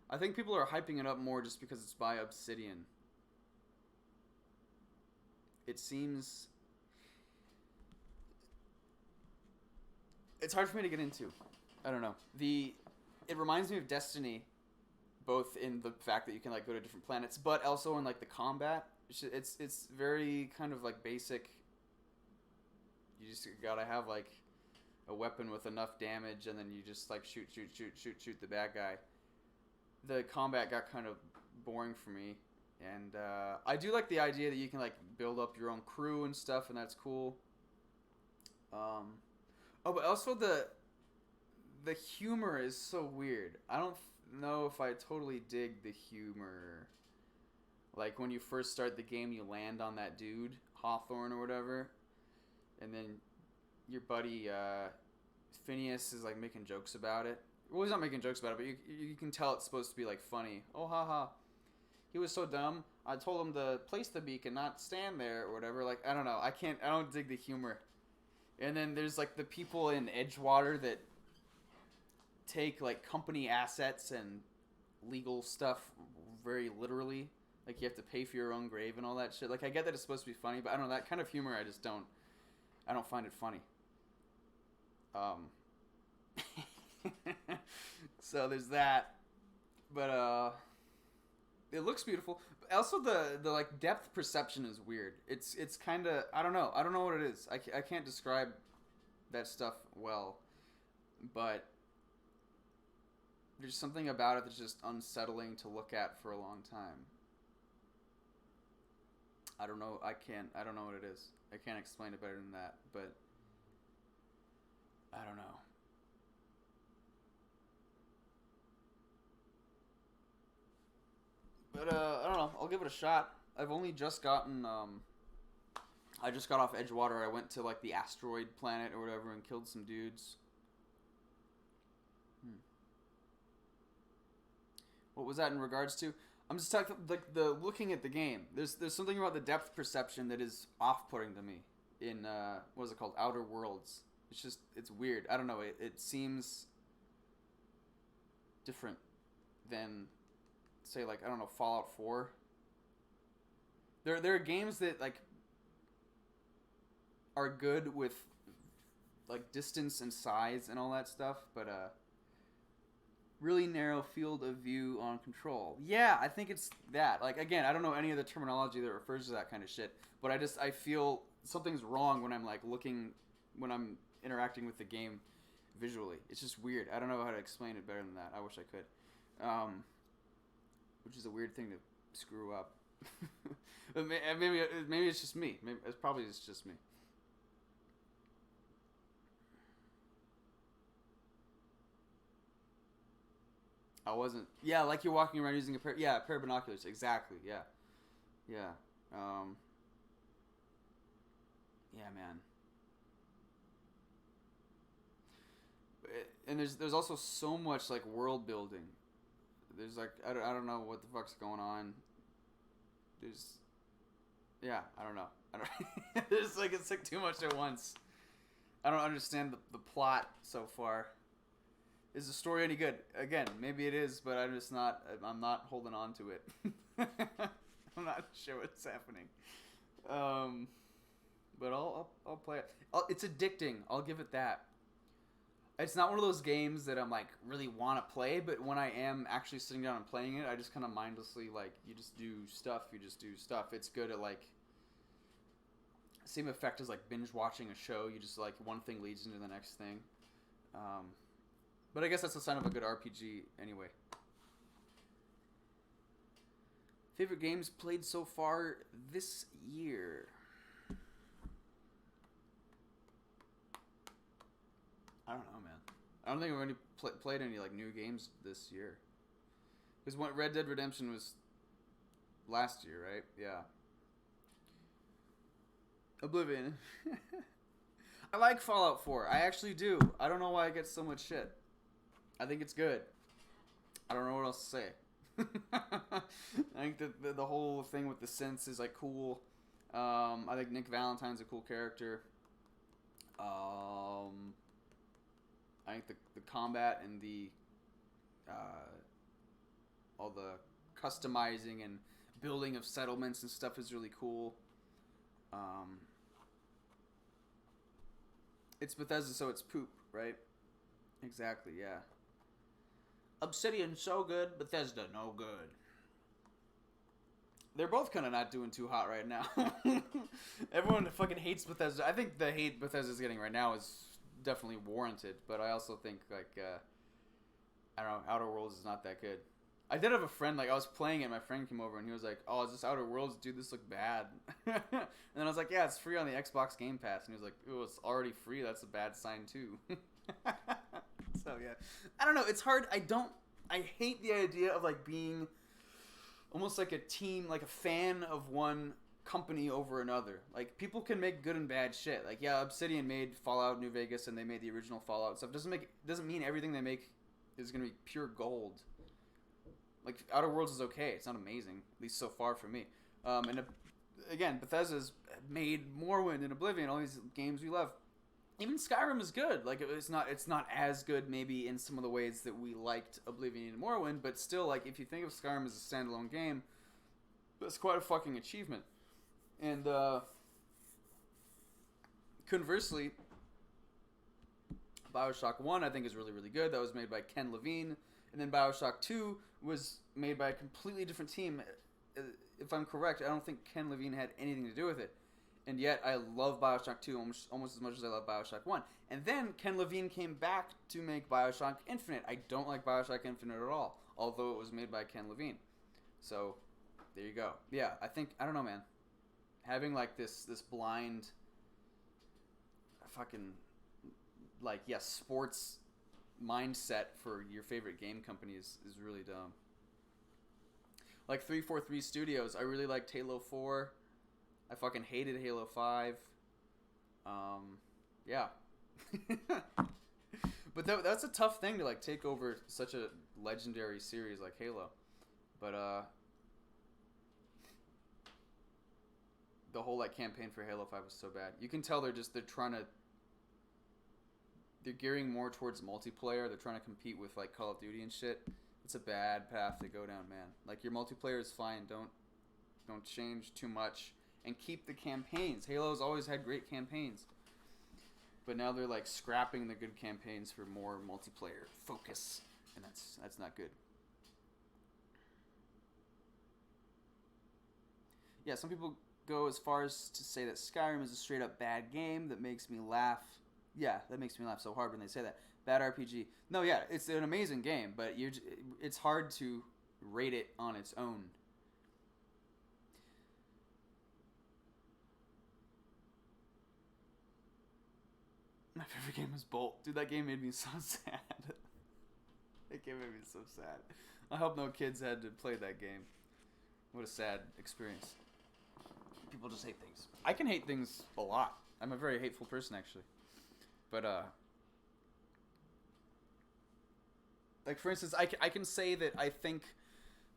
I think people are hyping it up more just because it's by Obsidian. It seems... It's hard for me to get into. I don't know. It reminds me of Destiny, both in the fact that you can, like, go to different planets, but also in, like, the combat. It's very kind of, like, basic. You just gotta have, like, a weapon with enough damage, and then you just, like, shoot the bad guy. The combat got kind of boring for me. And I do like the idea that you can like build up your own crew and stuff, and that's cool. Um, oh, but also the humor is so weird. I don't know if I totally dig the humor. Like when you first start the game, you land on that dude Hawthorne or whatever, and then your buddy Phineas is like making jokes about it. Well, he's not making jokes about it, but you can tell it's supposed to be like funny. Oh, haha. He was so dumb. I told him to place the beacon, not stand there or whatever. Like, I don't know. I don't dig the humor. And then there's like the people in Edgewater that take like company assets and legal stuff very literally. Like you have to pay for your own grave and all that shit. Like I get that it's supposed to be funny, but I don't know, that kind of humor I don't find it funny. Um so there's that. But it looks beautiful. Also the like depth perception is weird. It's kind of I don't know. I don't know what it is. I can't describe that stuff well. But there's something about it that's just unsettling to look at for a long time. I don't know. I don't know what it is. I can't explain it better than that, but I don't know. But I don't know. I'll give it a shot. I've only just gotten I just got off Edgewater. I went to like the asteroid planet or whatever and killed some dudes. What was that in regards to? I'm just talking like the looking at the game. There's something about the depth perception that is off-putting to me in what is it called? Outer Worlds. It's weird. I don't know. It seems different than say like I don't know Fallout 4. There are games that like are good with like distance and size and all that stuff, but really narrow field of view on control. Yeah, I think it's that. Like again, I don't know any of the terminology that refers to that kind of shit, but I feel something's wrong when I'm like looking when I'm interacting with the game visually. It's just weird. I don't know how to explain it better than that. I wish I could. Which is a weird thing to screw up. Maybe it's just me. Maybe it's probably just me. I wasn't. Yeah, like you're walking around using a pair of binoculars. Exactly. Yeah. Yeah. Um. Yeah, man. And there's also so much like world building. There's like I don't know what the fuck's going on. There's yeah I don't know. I don't. There's like it's like too much at once. I don't understand the plot so far. Is the story any good? Again, maybe it is, but I'm not holding on to it. I'm not sure what's happening. But I'll play it. It's addicting. I'll give it that. It's not one of those games that I'm like really want to play, but when I am actually sitting down and playing it, I just kind of mindlessly like you just do stuff. It's good at like same effect as like binge watching a show. You just like one thing leads into the next thing. But I guess that's a sign of a good RPG anyway. Favorite games played so far this year? I don't know, man. I don't think I've already played any like new games this year. Because Red Dead Redemption was last year, right? Yeah. Oblivion. I like Fallout 4. I actually do. I don't know why I get so much shit. I think it's good. I don't know what else to say. I think that the whole thing with the synths is like cool. I think Nick Valentine's a cool character. I think the combat and the all the customizing and building of settlements and stuff is really cool. It's Bethesda, so it's poop, right? Exactly, yeah. Obsidian so good, Bethesda no good. They're both kind of not doing too hot right now. Everyone fucking hates Bethesda. I think the hate Bethesda's getting right now is definitely warranted, but I also think like I don't know, Outer Worlds is not that good. I did have a friend, like, I was playing it, my friend came over, and he was like, oh, is this Outer Worlds? Dude, this look bad. And then I was like, yeah, it's free on the Xbox Game Pass. And he was like, oh, it's already free? That's a bad sign, too. So, yeah. I don't know, it's hard. I hate the idea of, like, being almost like a team, like a fan of one company over another. Like, people can make good and bad shit. Like, yeah, Obsidian made Fallout New Vegas, and they made the original Fallout stuff. Doesn't mean everything they make is going to be pure gold. Like, Outer Worlds is okay. It's not amazing, at least so far for me. Again, Bethesda's made Morrowind and Oblivion, all these games we love. Even Skyrim is good. Like, it's not as good maybe in some of the ways that we liked Oblivion and Morrowind, but still, like, if you think of Skyrim as a standalone game, that's quite a fucking achievement. And conversely, BioShock 1 I think is really, really good. That was made by Ken Levine. And then BioShock 2 was made by a completely different team. If I'm correct, I don't think Ken Levine had anything to do with it. And yet, I love BioShock 2 almost as much as I love BioShock 1. And then, Ken Levine came back to make BioShock Infinite. I don't like BioShock Infinite at all, although it was made by Ken Levine. So, there you go. Yeah, I don't know, man. Having, like, this blind, fucking, like, yeah, sports mindset for your favorite game company is really dumb. Like 343 Studios, I really liked Halo 4. I fucking hated Halo 5. Yeah. But that's a tough thing to, like, take over such a legendary series like Halo. But the whole, like, campaign for Halo 5 was so bad. You can tell they're gearing more towards multiplayer. They're trying to compete with, like, Call of Duty and shit. It's a bad path to go down, man. Like, your multiplayer is fine. Don't change too much. And keep the campaigns. Halo's always had great campaigns. But now they're, like, scrapping the good campaigns for more multiplayer focus. And that's not good. Yeah, some people go as far as to say that Skyrim is a straight up bad game that makes me laugh. Yeah, that makes me laugh so hard when they say that. Bad RPG. No, yeah, it's an amazing game, but it's hard to rate it on its own. My favorite game was Bolt. Dude, that game made me so sad. That game made me so sad. I hope no kids had to play that game. What a sad experience. People just hate things. I can hate things a lot. I'm a very hateful person, actually. But, like, for instance, I can say that I think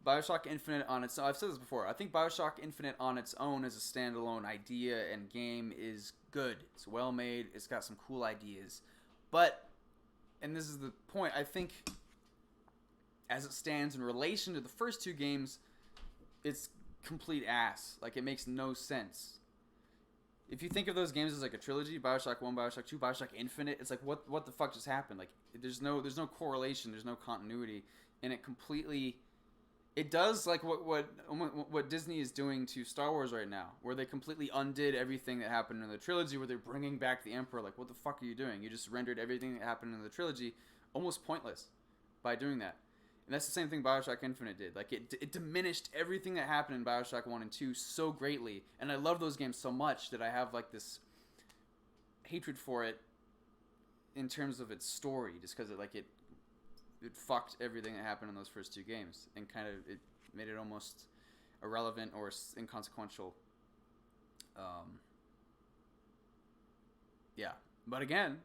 BioShock Infinite on its own, I've said this before, I think BioShock Infinite on its own as a standalone idea and game is good. It's well made, it's got some cool ideas. But, and this is the point, I think as it stands in relation to the first two games, it's complete ass. Like, it makes no sense. If you think of those games as like a trilogy, BioShock 1, BioShock 2, BioShock Infinite, it's like, what the fuck just happened? Like, there's no correlation, there's no continuity, and it does like what Disney is doing to Star Wars right now, where they completely undid everything that happened in the trilogy, where they're bringing back the Emperor. Like, what the fuck are you doing? You just rendered everything that happened in the trilogy almost pointless by doing that. And that's the same thing BioShock Infinite did. Like, it diminished everything that happened in BioShock 1 and 2 so greatly. And I love those games so much that I have, like, this hatred for it in terms of its story. Just because it fucked everything that happened in those first two games. And kind of, it made it almost irrelevant or inconsequential. Yeah. But again,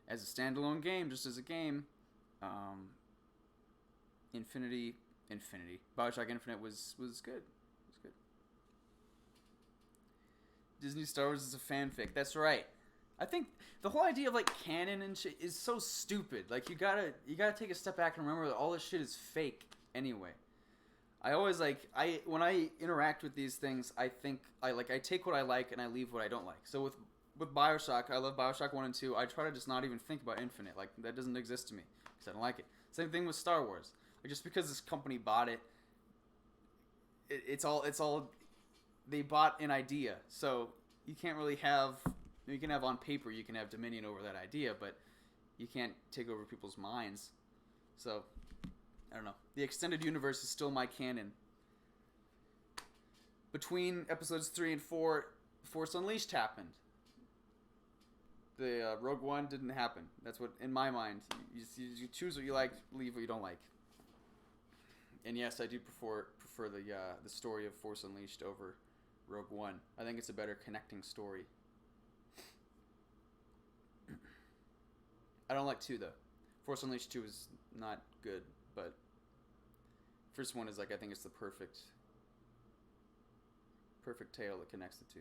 as a standalone game, just as a game, BioShock Infinite was good. It was good. Disney Star Wars is a fanfic. That's right. I think the whole idea of, like, canon and shit is so stupid. Like, you gotta take a step back and remember that all this shit is fake anyway. I always, like, when I interact with these things, I think I take what I like and I leave what I don't like. So with BioShock, I love BioShock 1 and 2. I try to just not even think about Infinite. Like, that doesn't exist to me because I don't like it. Same thing with Star Wars. Like, just because this company bought it, it's all they bought an idea. So you can't really have, you can have on paper, you can have dominion over that idea, but you can't take over people's minds. So I don't know. The extended universe is still my canon. Between episodes 3 and 4, Force Unleashed happened. The Rogue One didn't happen. That's what, in my mind, you choose what you like, leave what you don't like. And yes, I do prefer the story of Force Unleashed over Rogue One. I think it's a better connecting story. I don't like 2 though. Force Unleashed 2 is not good, but first one is like, I think it's the perfect tale that connects the 2.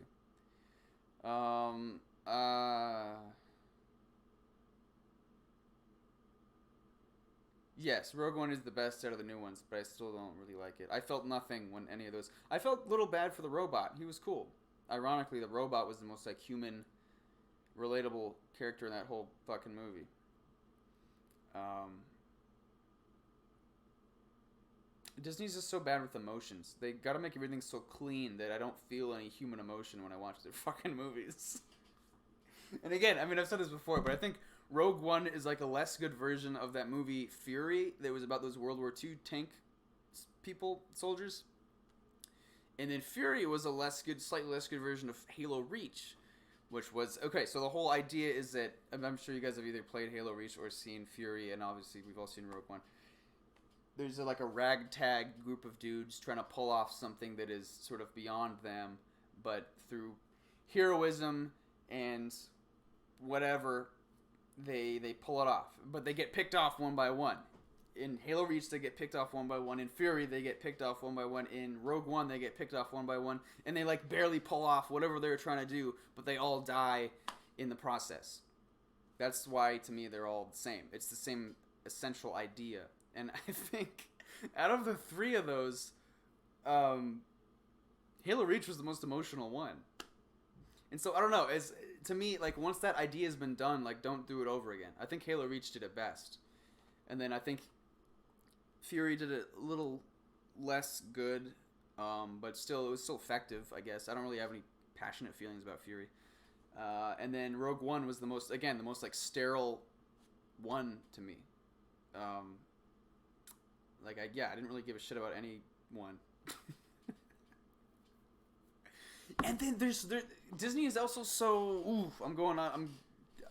Yes, Rogue One is the best out of the new ones, but I still don't really like it. I felt nothing when any of those. I felt a little bad for the robot. He was cool. Ironically, the robot was the most like human, relatable character in that whole fucking movie. Disney's just so bad with emotions. They gotta make everything so clean that I don't feel any human emotion when I watch their fucking movies. And again, I mean, I've said this before, but I think Rogue One is like a less good version of that movie Fury that was about those World War II tank soldiers. And then Fury was a slightly less good version of Halo Reach, which was, okay, so the whole idea is that, I'm sure you guys have either played Halo Reach or seen Fury, and obviously we've all seen Rogue One. There's like a ragtag group of dudes trying to pull off something that is sort of beyond them, but through heroism and whatever, they pull it off. But they get picked off one by one. In Halo Reach, they get picked off one by one. In Fury, they get picked off one by one. In Rogue One, they get picked off one by one. And they like barely pull off whatever they're trying to do, but they all die in the process. That's why, to me, they're all the same. It's the same essential idea. And I think out of the 3 of those, Halo Reach was the most emotional one. And so, I don't know. To me, like, once that idea has been done, like, don't do it over again. I think Halo Reach did it best. And then I think Fury did it a little less good, but it was still effective, I guess. I don't really have any passionate feelings about Fury. And then Rogue One was the most, like, sterile one to me. I didn't really give a shit about anyone. And then Disney is also so.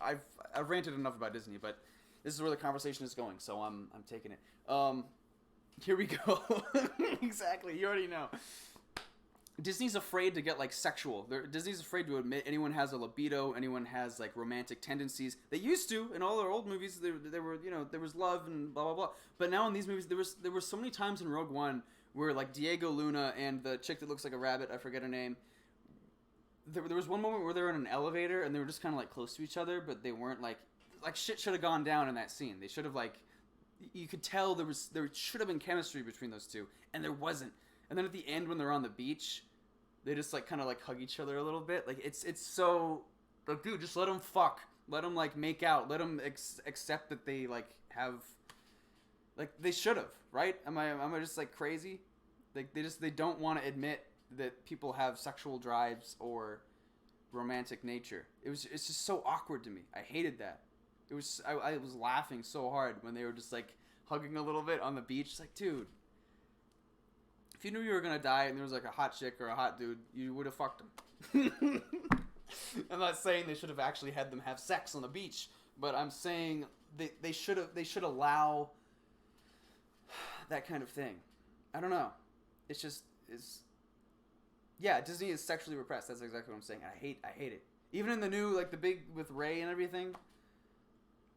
I've ranted enough about Disney, but this is where the conversation is going, so I'm taking it. Here we go. Exactly, you already know. Disney's afraid to get like sexual. Disney's afraid to admit anyone has a libido, anyone has like romantic tendencies. They used to in all their old movies. There were there was love and blah blah blah. But now in these movies, there were so many times in Rogue One where like Diego Luna and the chick that looks like a rabbit, I forget her name. There was one moment where they were in an elevator and they were just kind of like close to each other, but they weren't like shit should have gone down in that scene. They should have like, you could tell there should have been chemistry between those two, and there wasn't. And then at the end when they're on the beach, they just like kind of like hug each other a little bit. Like it's so like, dude, just let them fuck, let them like make out, let them accept that they like have, like they should have, right? Am I just like crazy? Like they don't want to admit that people have sexual drives or romantic nature. It's just so awkward to me. I hated that. I was laughing so hard when they were just like hugging a little bit on the beach. It's like, dude, if you knew you were gonna die and there was like a hot chick or a hot dude, you would have fucked them. I'm not saying they should have actually had them have sex on the beach, but I'm saying they should allow that kind of thing. I don't know. Yeah, Disney is sexually repressed. That's exactly what I'm saying. I hate it. Even in the new, like the big with Rey and everything,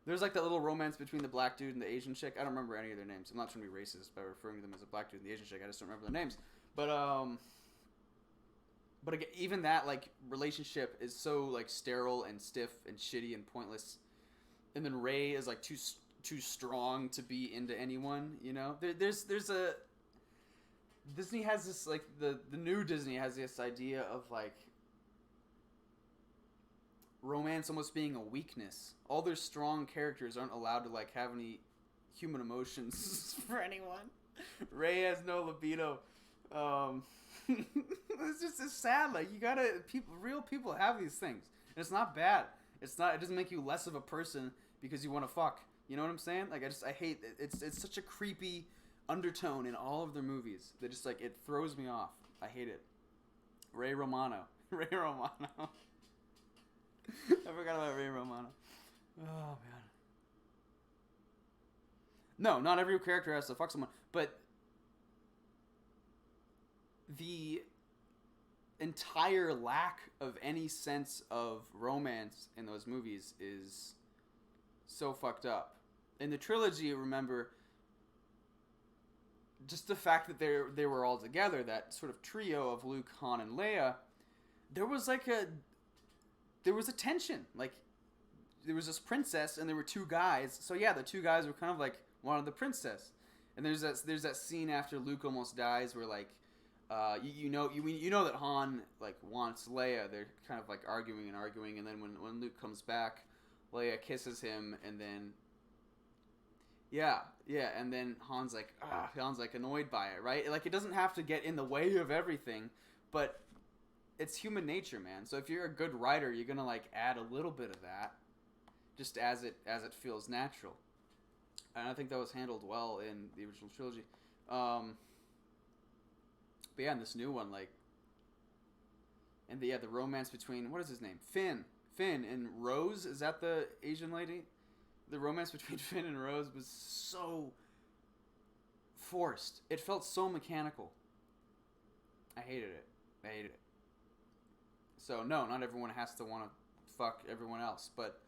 there's like that little romance between the black dude and the Asian chick. I don't remember any of their names. I'm not trying to be racist by referring to them as a black dude and the Asian chick. I just don't remember their names. But again, even that like relationship is so like sterile and stiff and shitty and pointless. And then Rey is like too strong to be into anyone. You know, there's a Disney has this like the new Disney has this idea of like romance almost being a weakness. All their strong characters aren't allowed to like have any human emotions for anyone. Rey has no libido. It's sad. Like you gotta real people have these things, and it's not bad. It doesn't make you less of a person because you want to fuck. You know what I'm saying? Like I hate it's such a creepy, undertone in all of their movies that just like it throws me off. I hate it. Ray Romano. Ray Romano. I forgot about Ray Romano. Oh man. No, not every character has to fuck someone, but the entire lack of any sense of romance in those movies is so fucked up. In the trilogy, remember, just the fact that they were all together, that sort of trio of Luke, Han, and Leia, there was a tension. Like, there was this princess and there were two guys. So yeah, the two guys were kind of like wanted the princess. And there's that scene after Luke almost dies where like you know that Han like wants Leia. They're kind of like arguing, and then when Luke comes back, Leia kisses him, and then and then Han's like annoyed by it, right? Like, it doesn't have to get in the way of everything, but it's human nature, man. So if you're a good writer, you're gonna like add a little bit of that, just as it feels natural. And I think that was handled well in the original trilogy. But yeah, in this new one, like, and the romance between, what is his name? Finn and Rose, is that the Asian lady? The romance between Finn and Rose was so forced. It felt so mechanical. I hated it. So no, not everyone has to want to fuck everyone else, but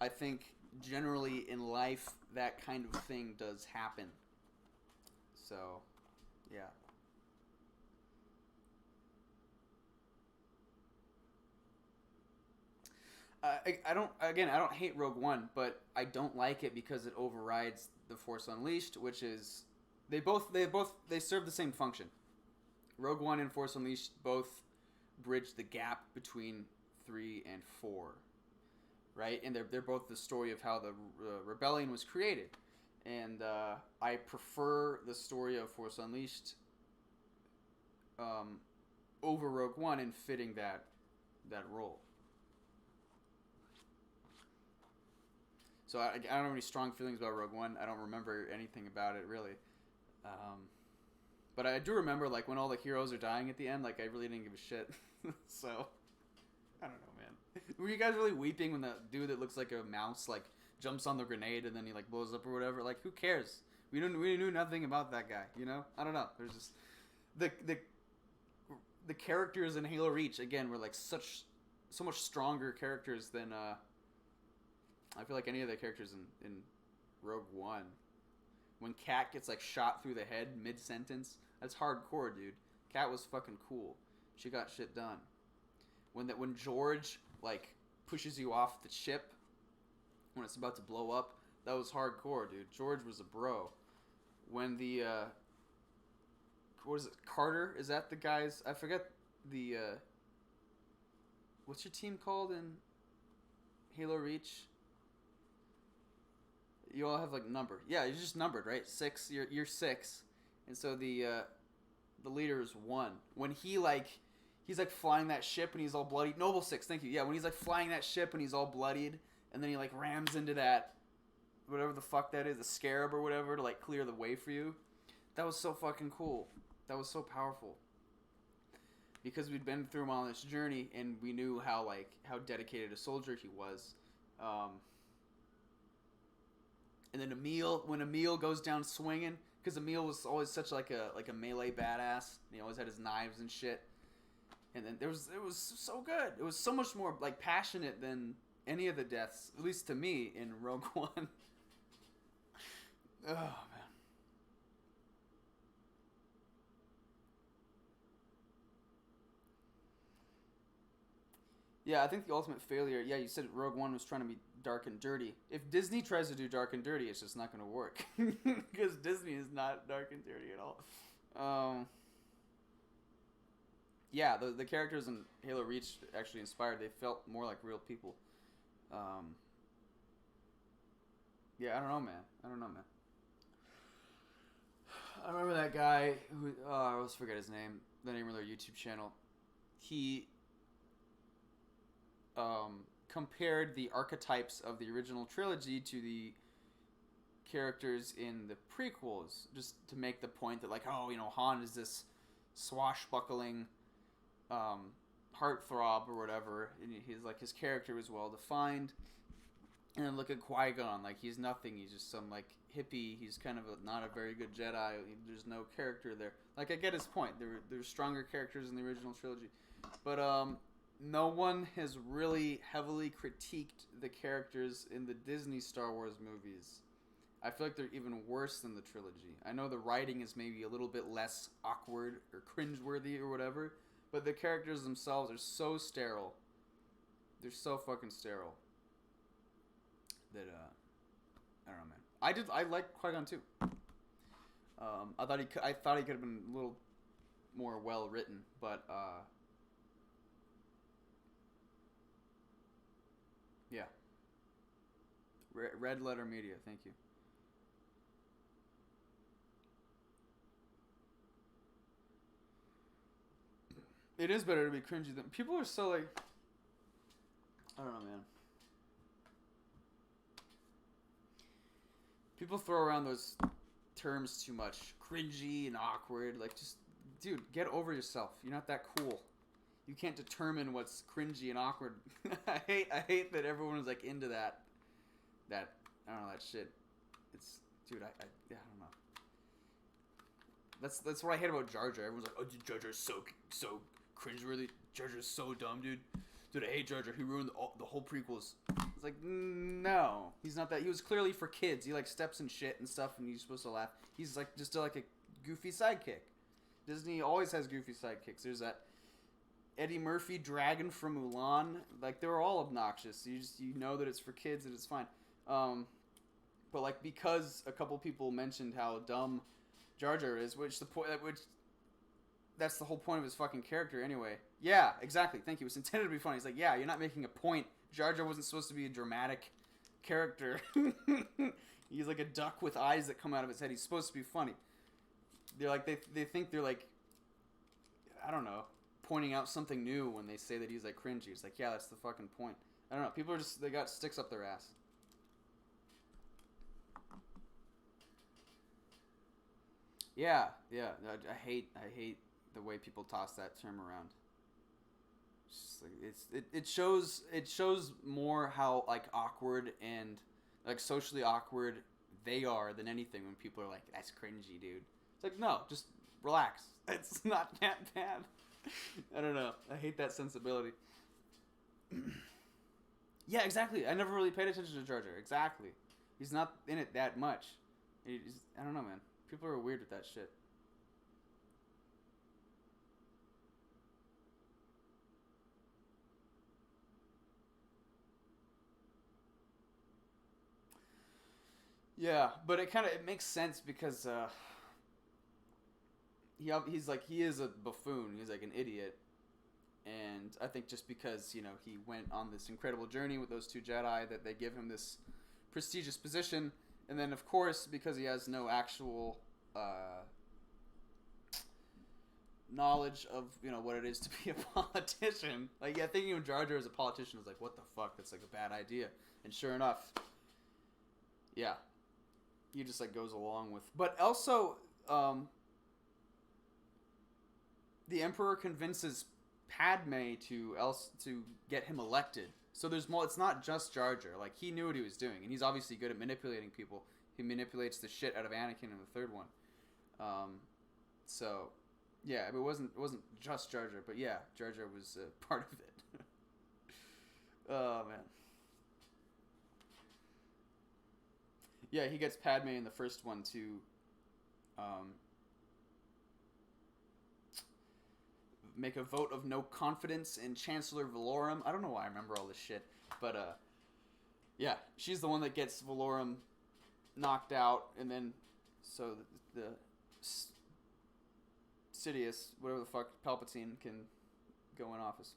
I think generally in life that kind of thing does happen. So, yeah. I don't hate Rogue One, but I don't like it because it overrides The Force Unleashed, which is they serve the same function. Rogue One and Force Unleashed both bridge the gap between 3 and 4, right? And they're both the story of how the rebellion was created, and I prefer the story of Force Unleashed over Rogue One in fitting that role. So I don't have any strong feelings about Rogue One. I don't remember anything about it, really. But I do remember, like, when all the heroes are dying at the end, like, I really didn't give a shit. So, I don't know, man. Were you guys really weeping when the dude that looks like a mouse, like, jumps on the grenade and then he, like, blows up or whatever? Like, who cares? We knew nothing about that guy, you know? I don't know. There's just... The characters in Halo Reach, again, were, like, so much stronger characters than, I feel like any of the characters in Rogue One. When Kat gets like shot through the head mid-sentence, that's hardcore, dude. Kat was fucking cool. She got shit done. When George like pushes you off the ship when it's about to blow up, that was hardcore, dude. George was a bro. When the what is it? Carter, is that the guy's? I forget the what's your team called in Halo Reach? You all have like number. Yeah, you're just numbered, right? 6. You're 6, and so the leader is 1. When he's like flying that ship and he's all bloody. Noble 6, thank you. Yeah, when he's like flying that ship and he's all bloodied, and then he like rams into that whatever the fuck that is, the scarab or whatever, to like clear the way for you. That was so fucking cool. That was so powerful. Because we'd been through him on this journey and we knew how dedicated a soldier he was. And then when Emil goes down swinging, because Emil was always such like a melee badass. He always had his knives and shit. And then it was so good. It was so much more like passionate than any of the deaths, at least to me, in Rogue One. Oh man. Yeah, I think the ultimate failure. Yeah, you said Rogue One was trying to be dark and dirty. If Disney tries to do dark and dirty, it's just not going to work because Disney is not dark and dirty at all. Yeah, the characters in Halo Reach actually inspired. They felt more like real people. Yeah, I don't know, man. I remember that guy who I always forget his name. The name of their YouTube channel. He compared the archetypes of the original trilogy to the characters in the prequels, just to make the point that, like, oh, you know, Han is this swashbuckling heartthrob or whatever, and he's like, his character was well defined. And then look at Qui-Gon, like, he's nothing, he's just some, like, hippie, he's kind of not a very good Jedi, there's no character there. Like, I get his point, there's stronger characters in the original trilogy, but no one has really heavily critiqued the characters in the Disney Star Wars movies. I feel like they're even worse than the trilogy. I know the writing is maybe a little bit less awkward or cringeworthy or whatever, but the characters themselves are so sterile. They're so fucking sterile. That, I don't know, man. I like Qui-Gon too. I thought he could have been a little more well written, but, yeah. Red Letter Media, thank you. It is better to be cringy than... People are so, like... I don't know, man. People throw around those terms too much. Cringy and awkward. Like, just... Dude, get over yourself. You're not that cool. You can't determine what's cringy and awkward. I hate that everyone is, like, into that... I don't know, that shit. It's... Dude, I don't know. That's what I hate about Jar Jar. Everyone's like, oh, dude, Jar Jar's so cringeworthy. Jar Jar's so dumb, dude. Dude, I hate Jar Jar. He ruined the whole prequels. It's like, no. He's not that. He was clearly for kids. He, like, steps and shit and stuff, and you're supposed to laugh. He's, like, just like a goofy sidekick. Disney always has goofy sidekicks. There's that Eddie Murphy dragon from Mulan. Like, they were all obnoxious. You know that it's for kids and it's fine. But, like, because a couple people mentioned how dumb Jar Jar is, which that's the whole point of his fucking character anyway. Yeah, exactly. Thank you. It's intended to be funny. He's like, yeah, you're not making a point. Jar Jar wasn't supposed to be a dramatic character. He's like a duck with eyes that come out of his head. He's supposed to be funny. They're like, they think they're like, I don't know, pointing out something new when they say that he's like cringy. It's like, yeah, that's the fucking point. I don't know. People are just, they got sticks up their ass. Yeah. I hate the way people toss that term around. It's just like, it shows more how, like, awkward and, like, socially awkward they are than anything when people are like, that's cringy, dude. It's like, no, just relax. It's not that bad. I don't know. I hate that sensibility. Yeah, exactly. I never really paid attention to Jar Jar. Exactly. He's not in it that much. I don't know, man. People are weird with that shit. Yeah, but it makes sense because he is a buffoon. He's like an idiot, and I think just because he went on this incredible journey with those two Jedi, that they give him this prestigious position, and then of course because he has no actual knowledge of what it is to be a politician. Like, yeah, thinking of Jar Jar as a politician is like, what the fuck? That's like a bad idea. And sure enough, yeah, he just like goes along with. But also, the Emperor convinces Padme to get him elected. So there's more. It's not just Jar Jar. Like, he knew what he was doing, and he's obviously good at manipulating people. He manipulates the shit out of Anakin in the third one. So, yeah, it wasn't just Jar Jar, but yeah, Jar Jar was part of it. Oh man. Yeah, he gets Padme in the first one to make a vote of no confidence in Chancellor Valorum. I don't know why I remember all this shit, but yeah, she's the one that gets Valorum knocked out, and then so the Sidious, whatever the fuck, Palpatine can go in office.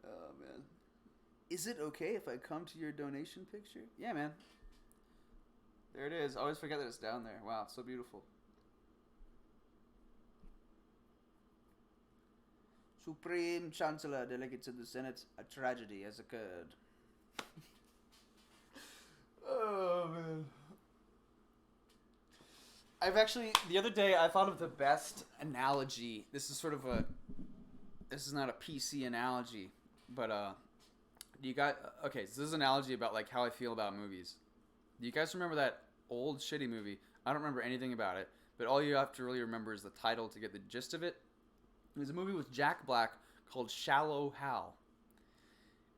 Oh man. Is it okay if I come to your donation picture? Yeah, man. There it is. I always forget that it's down there. Wow, it's so beautiful. Supreme Chancellor, delegates of the Senate, a tragedy has occurred. I've actually the other day I thought of the best analogy. This is not a PC analogy, but you got okay? So this is an analogy about like how I feel about movies. Do you guys remember that old shitty movie? I don't remember anything about it, but all you have to really remember is the title to get the gist of it. It was a movie with Jack Black called Shallow Hal,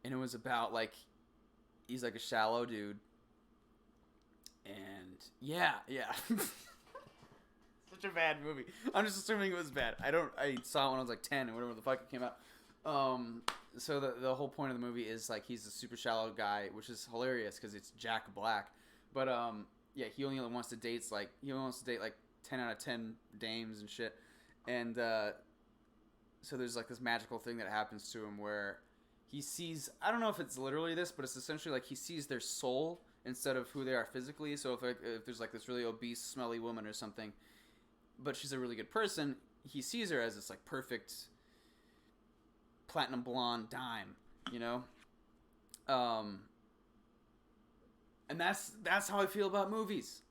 and it was about like he's like a shallow dude, and yeah. Such a bad movie. I'm just assuming it was bad. I saw it when I was like 10 or whatever the fuck it came out. So the whole point of the movie is like he's a super shallow guy, which is hilarious because it's Jack Black. But yeah, he only wants to date like 10 out of 10 dames and shit. And so there's like this magical thing that happens to him where he sees, I don't know if it's literally this, but it's essentially like he sees their soul instead of who they are physically. So if there's like this really obese, smelly woman or something, but she's a really good person, he sees her as this like perfect platinum blonde dime, you know? And that's how I feel about movies.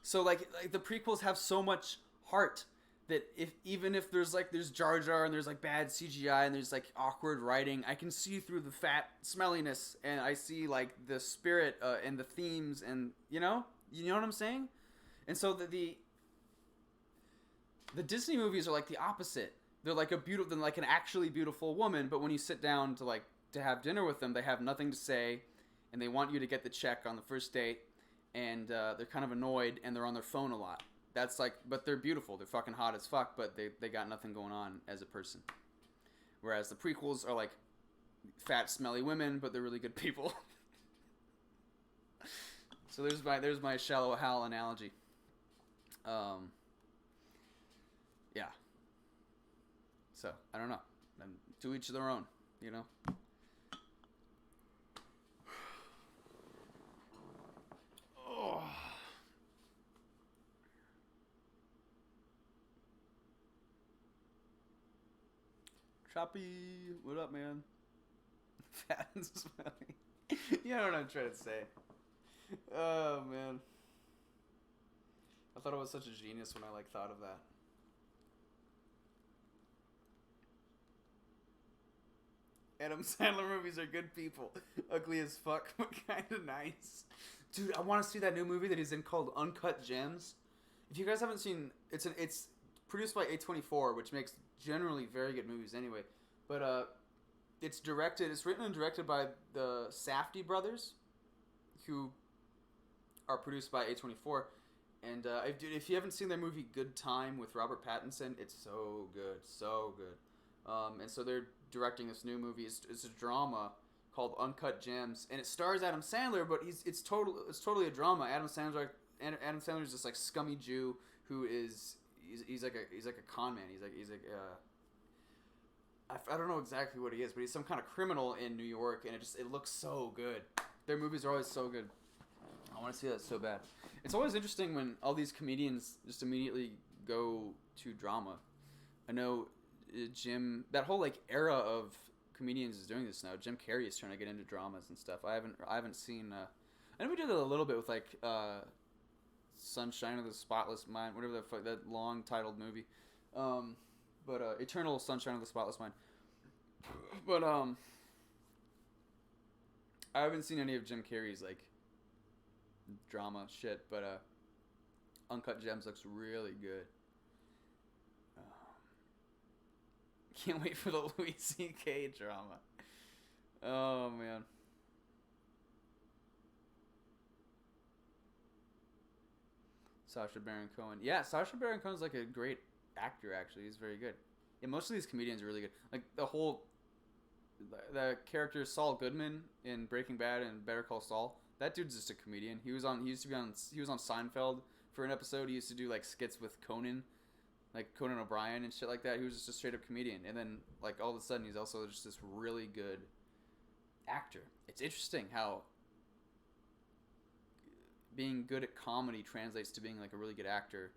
So like the prequels have so much heart that even if there's Jar Jar and there's like bad CGI and there's like awkward writing, I can see through the fat smelliness and I see like the spirit and the themes and you know what I'm saying? And so the Disney movies are like the opposite. They're like an actually beautiful woman, but when you sit down to have dinner with them, they have nothing to say, and they want you to get the check on the first date, and they're kind of annoyed, and they're on their phone a lot. That's like, but they're beautiful. They're fucking hot as fuck, but they got nothing going on as a person. Whereas the prequels are like fat, smelly women, but they're really good people. So there's my Shallow Hal analogy. Yeah. So, I don't know. And to each their own, you know? Oh. Choppy, what up, man? Fat and smelly. You know what I'm trying to say. Oh, man. I thought I was such a genius when I thought of that. Adam Sandler movies are good people. Ugly as fuck, but kind of nice. Dude, I want to see that new movie that he's in called Uncut Gems. If you guys haven't seen, it's produced by A24, which makes generally very good movies anyway. But it's written and directed by the Safdie brothers, who are produced by A24. And dude, if you haven't seen their movie Good Time with Robert Pattinson, it's so good, so good. And so they're directing this new movie. It's a drama called Uncut Gems, and it stars Adam Sandler, but it's totally a drama. Adam Sandler's this like scummy Jew who he's like a con man. I don't know exactly what he is, but he's some kind of criminal in New York, and it looks so good. Their movies are always so good. I want to see that so bad. It's always interesting when all these comedians just immediately go to drama. I know Jim, that whole like era of comedians is doing this now. Jim Carrey is trying to get into dramas and stuff. I haven't seen. I know we did it a little bit with like Sunshine of the Spotless Mind, whatever the fuck that long titled movie. But Eternal Sunshine of the Spotless Mind. But I haven't seen any of Jim Carrey's like drama shit. But Uncut Gems looks really good. Can't wait for the Louis C.K. drama. Oh, man. Sacha Baron Cohen. Yeah, Sacha Baron Cohen's like a great actor, actually. He's very good. Yeah, most of these comedians are really good. Like, the character Saul Goodman in Breaking Bad and Better Call Saul, that dude's just a comedian. He was on Seinfeld for an episode. He used to do, like, skits with Conan. Like Conan O'Brien and shit like that. He was just a straight up comedian. And then, like, all of a sudden, he's also just this really good actor. It's interesting how being good at comedy translates to being, like, a really good actor.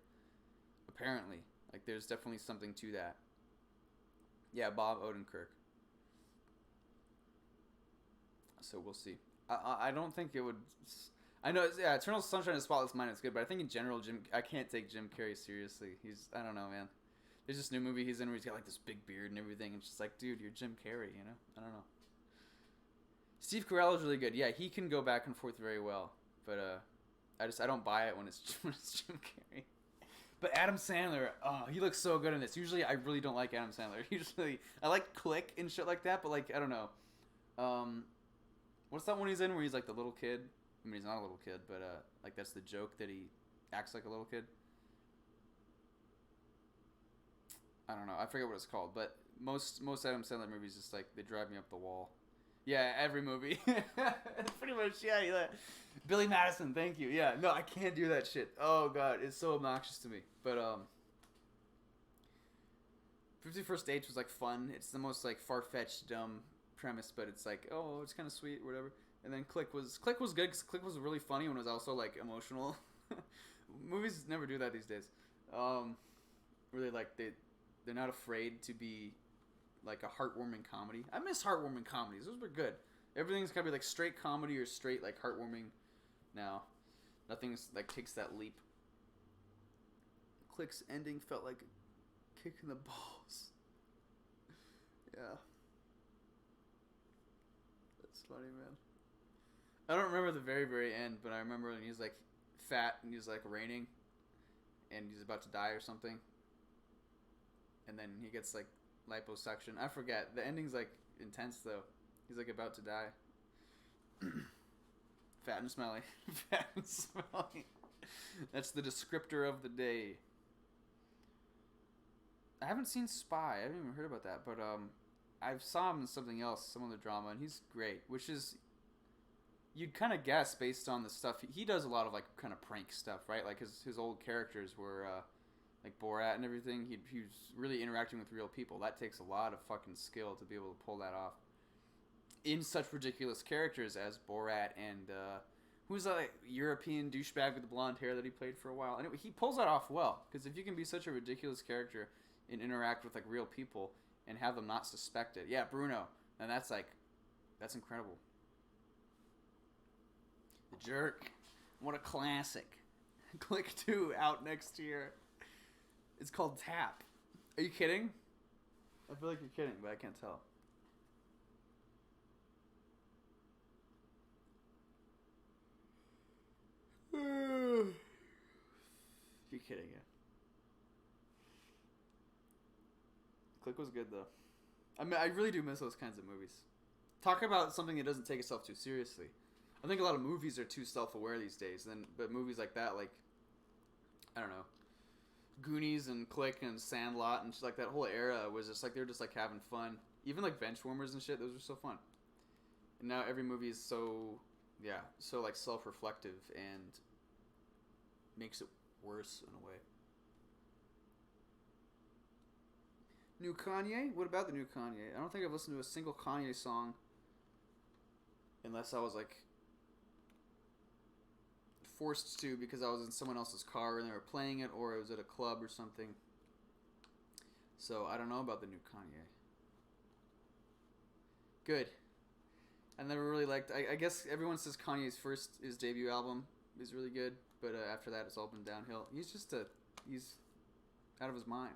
Apparently. Like, there's definitely something to that. Yeah, Bob Odenkirk. So we'll see. I don't think it would... I know, yeah, Eternal Sunshine of the Spotless Mind is good, but I think in general, I can't take Jim Carrey seriously. I don't know, man. There's this new movie he's in where he's got like this big beard and everything, and it's just like, dude, you're Jim Carrey, you know? I don't know. Steve Carell is really good. Yeah, he can go back and forth very well, but I don't buy it when it's Jim Carrey. But Adam Sandler, oh, he looks so good in this. Usually, I really don't like Adam Sandler. Usually, I like Click and shit like that, but like I don't know. What's that one he's in where he's like the little kid? I mean, he's not a little kid, but like that's the joke that he acts like a little kid. I don't know. I forget what it's called, but most Adam Sandler movies just like they drive me up the wall. Yeah, every movie. Pretty much, yeah. Billy Madison, thank you. Yeah, no, I can't do that shit. Oh god, it's so obnoxious to me. But 51st Dates was like fun. It's the most like far-fetched, dumb premise, but it's like, oh, it's kind of sweet, or whatever. And then Click was good because Click was really funny and was also like emotional. Movies never do that these days. Really like they're not afraid to be like a heartwarming comedy. I miss heartwarming comedies. Those were good. Everything's gotta be like straight comedy or straight like heartwarming now. Nothing's like takes that leap. Click's ending felt like a kick in the balls. Yeah. That's funny, man. I don't remember the very, very end, but I remember when he's like fat and he's like raining and he's about to die or something. And then he gets like liposuction. I forget. The ending's like intense though. He's like about to die. Fat and smelly. Fat and smelly. That's the descriptor of the day. I haven't seen Spy. I haven't even heard about that. But I saw him in something else, some other drama, and he's great. Which is, you'd kind of guess based on the stuff. He does a lot of like kind of prank stuff, right? Like his old characters were like Borat and everything. He was really interacting with real people. That takes a lot of fucking skill to be able to pull that off. In such ridiculous characters as Borat and who's that like, European douchebag with the blonde hair that he played for a while. Anyway, he pulls that off well because if you can be such a ridiculous character and interact with like real people and have them not suspect it, yeah, Bruno, and that's incredible. The Jerk, what a classic. Click 2 out next year. It's called Tap. Are you kidding? I feel like you're kidding, but I can't tell. You're kidding, yeah. Click was good though. I mean, I really do miss those kinds of movies. Talk about something that doesn't take itself too seriously. I think a lot of movies are too self-aware these days. But movies like that, like I don't know, Goonies and Click and Sandlot and like that whole era was just like they were just like having fun. Even like Benchwarmers and shit, those were so fun. And now every movie is so like self-reflective and makes it worse in a way. New Kanye? What about the new Kanye? I don't think I've listened to a single Kanye song unless I was like forced to because I was in someone else's car and they were playing it or it was at a club or something. So I don't know about the new Kanye. Good. I never really liked. I guess everyone says his debut album is really good, but after that it's all been downhill. He's out of his mind.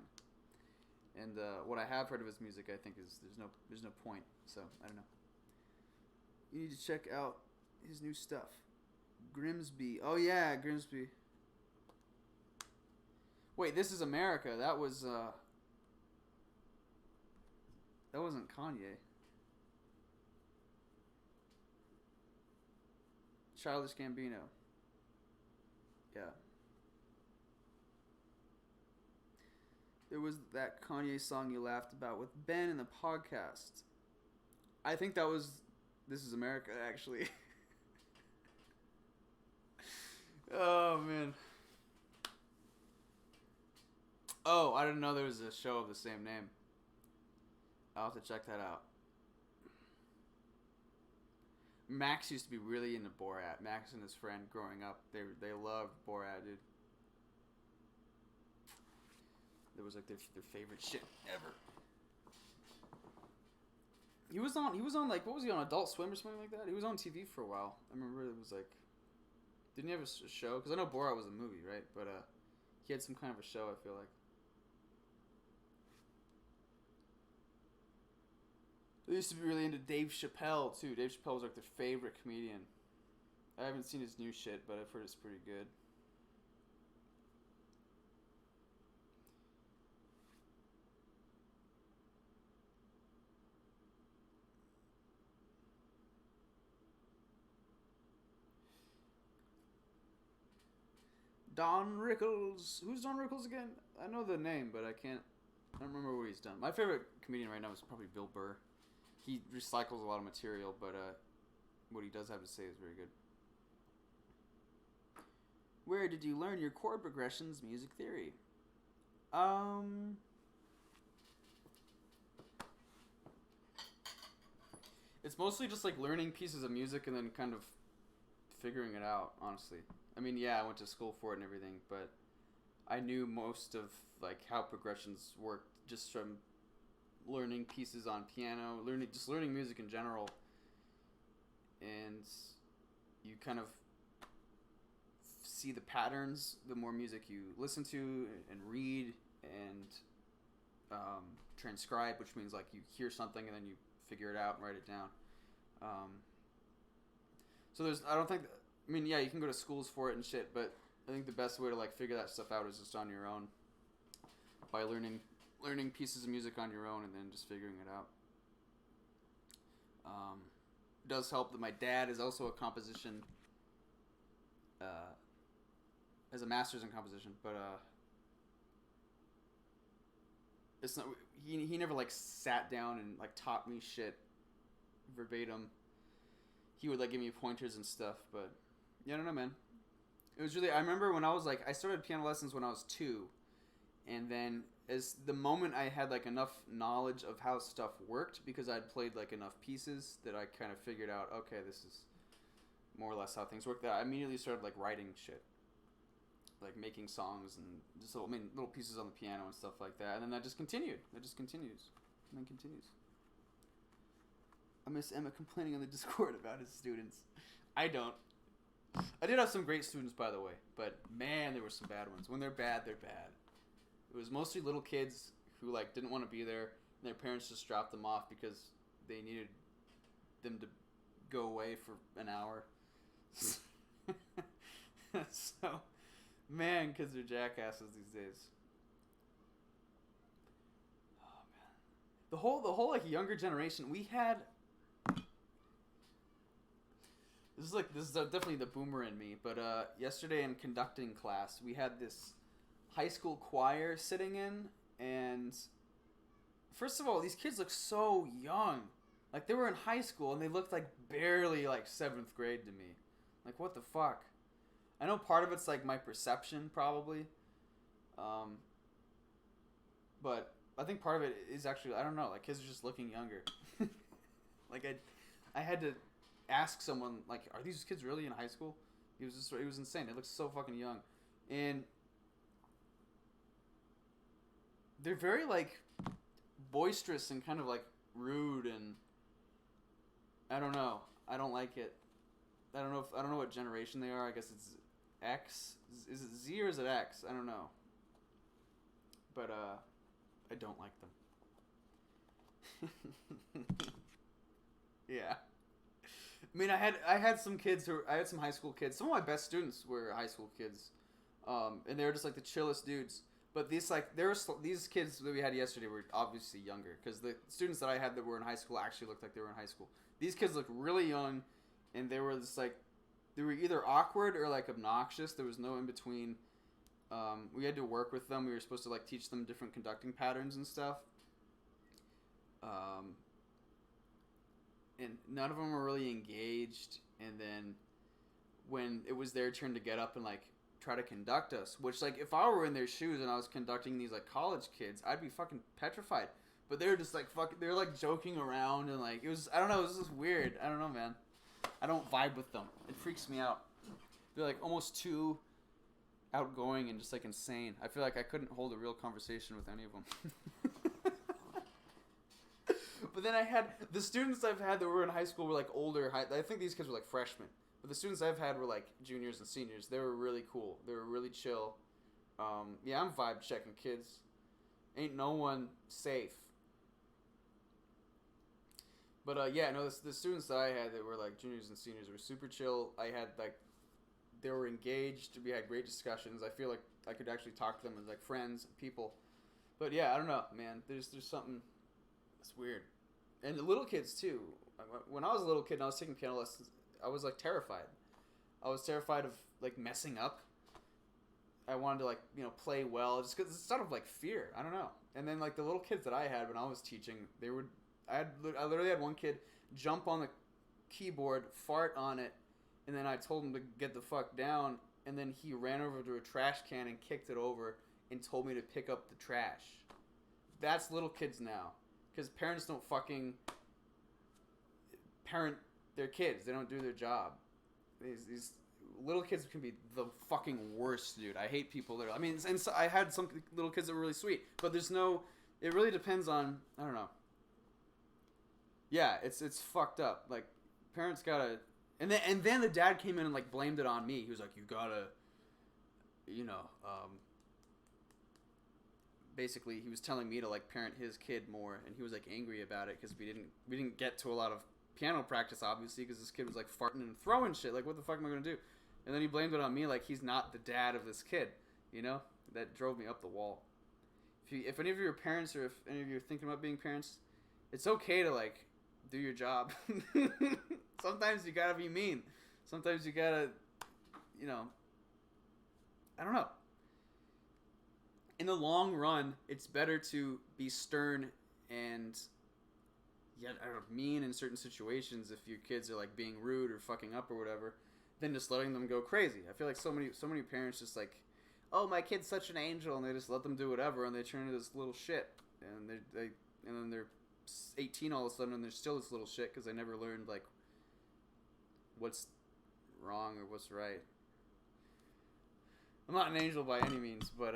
And what I have heard of his music, I think there's no point. So I don't know. You need to check out his new stuff. Grimsby. Oh yeah, Grimsby. Wait, This Is America. That wasn't Kanye. Childish Gambino. Yeah. There was that Kanye song you laughed about with Ben in the podcast. I think that was This Is America, actually. Oh, man. Oh, I didn't know there was a show of the same name. I'll have to check that out. Max used to be really into Borat. Max and his friend growing up, they loved Borat, dude. It was like their favorite shit ever. He was on like, what was he on, Adult Swim or something like that? He was on TV for a while. I remember it was like Didn't he have a show? Because I know Borat was a movie, right? But he had some kind of a show, I feel like. They used to be really into Dave Chappelle, too. Dave Chappelle was like their favorite comedian. I haven't seen his new shit, but I've heard it's pretty good. Don Rickles. Who's Don Rickles again? I know the name, but I don't remember what he's done. My favorite comedian right now is probably Bill Burr. He recycles a lot of material, but what he does have to say is very good. Where did you learn your chord progressions music theory? It's mostly just like learning pieces of music and then kind of figuring it out, honestly. I mean, yeah, I went to school for it and everything, but I knew most of like how progressions worked just from learning pieces on piano, learning music in general. And you kind of see the patterns the more music you listen to and read and transcribe, which means like you hear something and then you figure it out and write it down. So I don't think, I mean, yeah, you can go to schools for it and shit, but I think the best way to like figure that stuff out is just on your own, by learning pieces of music on your own and then just figuring it out. It does help that my dad is also a composition, has a master's in composition, but it's not, he never like sat down and like taught me shit verbatim. He would like give me pointers and stuff, but yeah, I don't know, man. It was really, I remember when I was like, I started piano lessons when I was 2, and then as the moment I had like enough knowledge of how stuff worked, because I'd played like enough pieces that I kind of figured out, okay, this is more or less how things work, that I immediately started like writing shit, like making songs and just little pieces on the piano and stuff like that, and then that just continued. It just continues and then continues. I miss Emma complaining on the Discord about his students. I don't. I did have some great students, by the way, but man, there were some bad ones. When they're bad, they're bad. It was mostly little kids who like didn't want to be there, and their parents just dropped them off because they needed them to go away for an hour. So, man, kids are jackasses these days. Oh man, the whole like younger generation. We had. This is definitely the boomer in me, but yesterday in conducting class, we had this high school choir sitting in, and first of all, these kids look so young. Like, they were in high school, and they looked like barely, like, 7th grade to me. Like, what the fuck? I know part of it's, like, my perception, probably. But I think part of it is actually, I don't know, like, kids are just looking younger. Like, I had to ask someone, like, are these kids really in high school? It was insane. They look so fucking young. And they're very, like, boisterous and kind of, like, rude, and I don't know. I don't like it. I don't know what generation they are. I guess it's X. Is it Z or is it X? I don't know. But I don't like them. Yeah. I mean, I had some kids I had some high school kids. Some of my best students were high school kids, and they were just like the chillest dudes. But these kids that we had yesterday were obviously younger, because the students that I had that were in high school actually looked like they were in high school. These kids looked really young, and they were just like, they were either awkward or like obnoxious. There was no in between. We had to work with them. We were supposed to like teach them different conducting patterns and stuff. And none of them were really engaged. And then when it was their turn to get up and like try to conduct us, which like if I were in their shoes and I was conducting these like college kids, I'd be fucking petrified. But they were just like they were like joking around, and like it was, I don't know, it was just weird. I don't know, man. I don't vibe with them. It freaks me out. They're like almost too outgoing and just like insane. I feel like I couldn't hold a real conversation with any of them. But then I had the students I've had that were in high school were like older. I think these kids were like freshmen. But the students I've had were like juniors and seniors. They were really cool. They were really chill. Yeah, I'm vibe checking kids. Ain't no one safe. But yeah, no, the students that I had that were like juniors and seniors were super chill. I had like they were engaged. We had great discussions. I feel like I could actually talk to them as like friends, people. But yeah, I don't know, man. There's something that's weird. And the little kids too. When I was a little kid and I was taking piano lessons, I was like terrified. I was terrified of like messing up. I wanted to like play well just because it's sort of like fear. I don't know. And then like the little kids that I had when I was teaching, they would I literally had one kid jump on the keyboard, fart on it, and then I told him to get the fuck down, and then he ran over to a trash can and kicked it over and told me to pick up the trash. That's little kids now, because parents don't fucking parent their kids. They don't do their job. These little kids can be the fucking worst, dude. I hate people that are, I mean, and so I had some little kids that were really sweet, but there's no, it really depends on, I don't know. Yeah, it's fucked up. Like, parents gotta, and then the dad came in and like blamed it on me. He was like, you gotta, basically he was telling me to like parent his kid more, and he was like angry about it because we didn't get to a lot of piano practice, obviously, because this kid was like farting and throwing shit. Like, what the fuck am I gonna do? And then he blamed it on me, like he's not the dad of this kid. That drove me up the wall. If any of you are parents, or if any of you are thinking about being parents, it's okay to like do your job. Sometimes you gotta be mean. Sometimes you gotta, I don't know. In the long run, it's better to be stern and mean in certain situations if your kids are like being rude or fucking up or whatever, than just letting them go crazy. I feel like so many parents just like, oh, my kid's such an angel, and they just let them do whatever, and they turn into this little shit, and then they're 18 all of a sudden, and they're still this little shit because they never learned like what's wrong or what's right. I'm not an angel by any means, but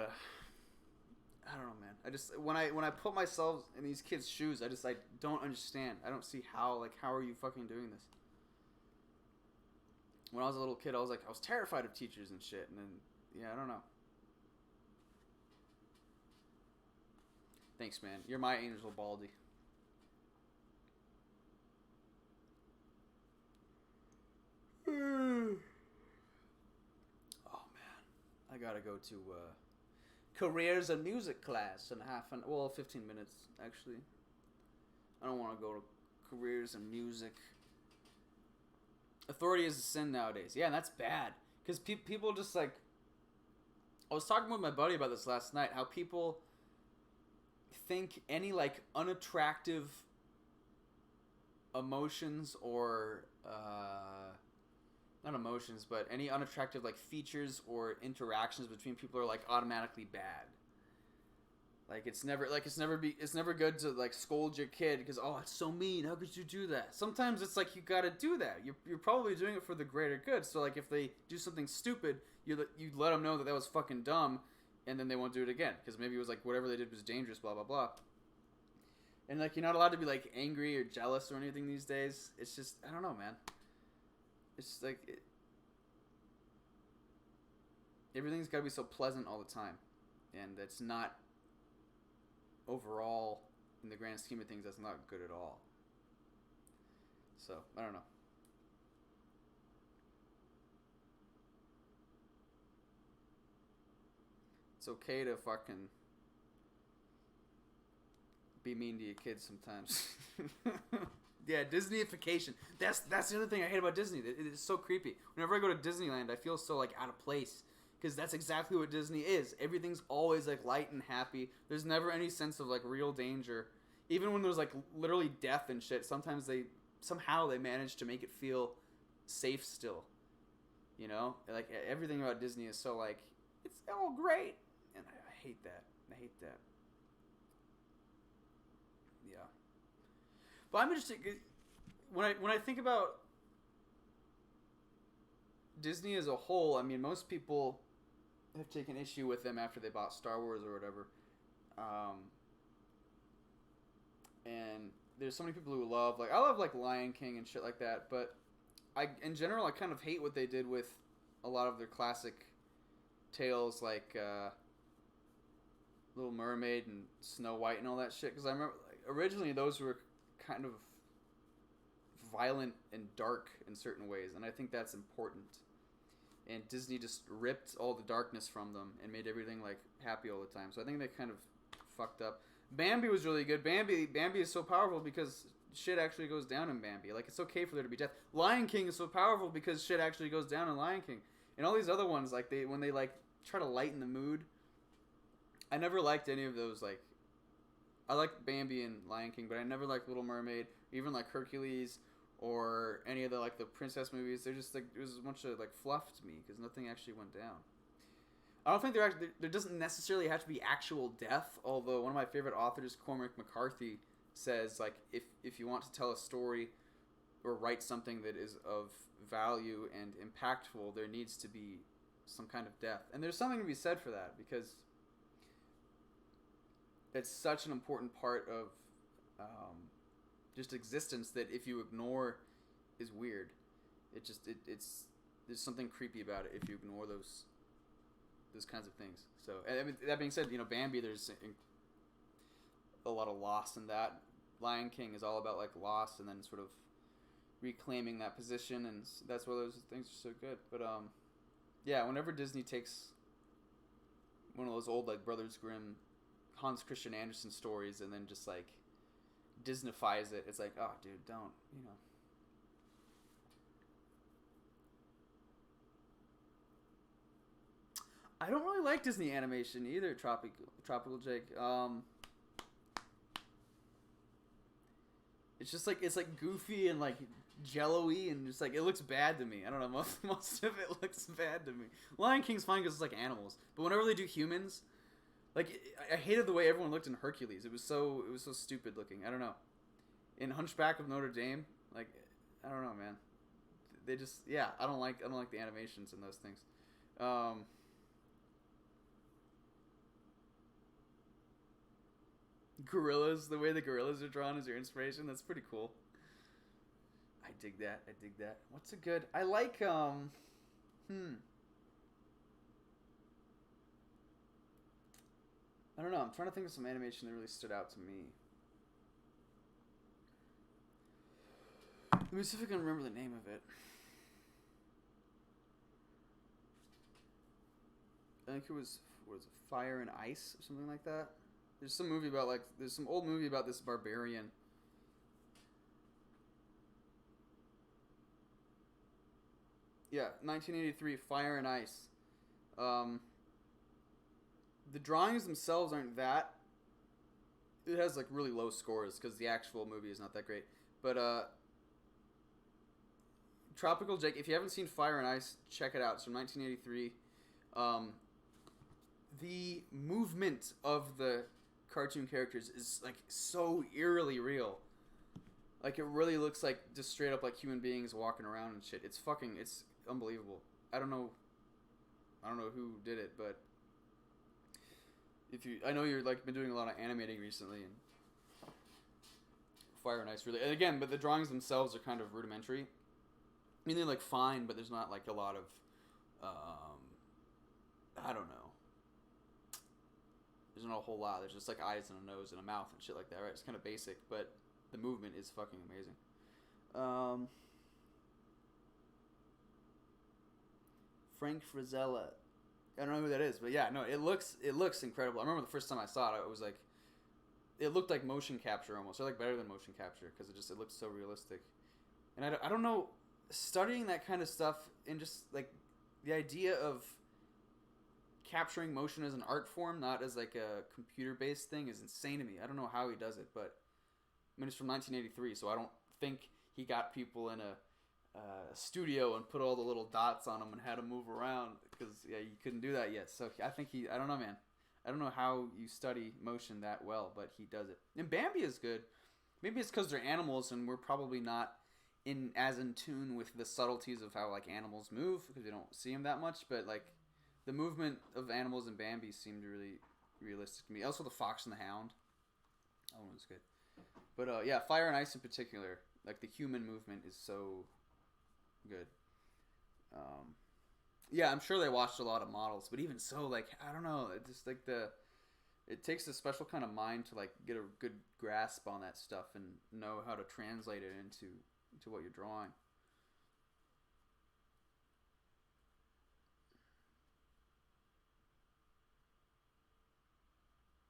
I don't know, man. I just when I put myself in these kids' shoes, I don't understand. I don't see how are you fucking doing this? When I was a little kid, I was terrified of teachers and shit, and then I don't know. Thanks, man. You're my angel, Baldy. Oh man, I gotta go to careers and music class in 15 minutes actually. I don't want to go to careers and music. Authority is a sin nowadays. Yeah, and that's bad because people just like. I was talking with my buddy about this last night. How people think any like unattractive emotions or not emotions, but any unattractive like features or interactions between people are like automatically bad. Like it's never good to like scold your kid because it's so mean. How could you do that? Sometimes it's like you gotta do that. You're probably doing it for the greater good. So like if they do something stupid, you let them know that was fucking dumb, and then they won't do it again because maybe it was like whatever they did was dangerous. Blah blah blah. And like you're not allowed to be like angry or jealous or anything these days. It's just I don't know, man. It's just like everything's got to be so pleasant all the time, and that's not overall in the grand scheme of things. That's not good at all. So I don't know. It's okay to fucking be mean to your kids sometimes. Yeah, Disneyification. That's the other thing I hate about Disney. It's so creepy. Whenever I go to Disneyland, I feel so like out of place because that's exactly what Disney is. Everything's always like light and happy. There's never any sense of like real danger. Even when there's like literally death and shit, sometimes they manage to make it feel safe still. Like everything about Disney is so like it's all great, and I hate that. I hate that. Yeah. But I'm interested when I think about Disney as a whole. I mean, most people have taken issue with them after they bought Star Wars or whatever. And there's so many people who love I love like Lion King and shit like that. But in general, I kind of hate what they did with a lot of their classic tales, like Little Mermaid and Snow White and all that shit. Because I remember like, originally those were kind of violent and dark in certain ways, and I think that's important. And Disney just ripped all the darkness from them and made everything like happy all the time. So I think they kind of fucked up. Bambi was really good. Bambi is so powerful because shit actually goes down in Bambi. Like, it's okay for there to be death. Lion King is so powerful because shit actually goes down in Lion King. And all these other ones, like, when they like try to lighten the mood, I never liked any of those. Like, I liked Bambi and Lion King, but I never liked Little Mermaid, even like Hercules or any of the like the princess movies. They're just like, it was a bunch of like fluff to me because nothing actually went down. I don't think there doesn't necessarily have to be actual death, although one of my favorite authors, Cormac McCarthy, says like if you want to tell a story or write something that is of value and impactful, there needs to be some kind of death. And there's something to be said for that because it's such an important part of just existence that if you ignore is weird. It's there's something creepy about it if you ignore those kinds of things. So, I mean, that being said, you know, Bambi, there's a lot of loss in that. Lion King is all about like loss and then sort of reclaiming that position, and that's why those things are so good. But yeah, whenever Disney takes one of those old like Brothers Grimm, Hans Christian Andersen stories and then just like Disneyfies it, it's like, oh, dude, don't, you know. I don't really like Disney animation either, Tropical Jake. It's just like, it's like goofy and like jello-y and just like, it looks bad to me. I don't know, most of it looks bad to me. Lion King's fine because it's like animals, but whenever they do humans, like, I hated the way everyone looked in Hercules. It was so stupid looking. I don't know. In Hunchback of Notre Dame, like, I don't know, man. They just, yeah, I don't like the animations in those things. Gorillas, the way the gorillas are drawn is your inspiration. That's pretty cool. I dig that. What's a good? I like I don't know. I'm trying to think of some animation that really stood out to me. Let me see if I can remember the name of it. I think it was Fire and Ice or something like that. There's some movie about there's some old movie about this barbarian. Yeah, 1983, Fire and Ice. The drawings themselves aren't that. It has like really low scores because the actual movie is not that great. But Tropical Jake, if you haven't seen Fire and Ice, check it out. It's from 1983. The movement of the cartoon characters is like so eerily real. Like, it really looks like just straight up like human beings walking around and shit. It's unbelievable. I don't know who did it, but I know you're like been doing a lot of animating recently, and Fire and Ice really. And again, but the drawings themselves are kind of rudimentary. I mean, they're like fine, but there's not like a lot of, I don't know. There's not a whole lot. There's just like eyes and a nose and a mouth and shit like that, right? It's kind of basic, but the movement is fucking amazing. Frank Frazella. I don't know who that is, but yeah, no, it looks incredible. I remember the first time I saw it, it was like, it looked like motion capture almost, or like better than motion capture because it looked so realistic. And I don't know, studying that kind of stuff and just like the idea of capturing motion as an art form, not as like a computer-based thing, is insane to me. I don't know how he does it, but I mean, it's from 1983, so I don't think he got people in a studio and put all the little dots on them and had them move around, because yeah, you couldn't do that yet. So I think I don't know, man. I don't know how you study motion that well, but he does it. And Bambi is good. Maybe it's because they're animals and we're probably not as in tune with the subtleties of how like animals move because we don't see them that much. But like the movement of animals in Bambi seemed really realistic to me. Also, the Fox and the Hound. That one was good. But yeah, Fire and Ice in particular, like the human movement is so good. Um, yeah, I'm sure they watched a lot of models, but even so, like I don't know, it just like it takes a special kind of mind to like get a good grasp on that stuff and know how to translate it into what you're drawing.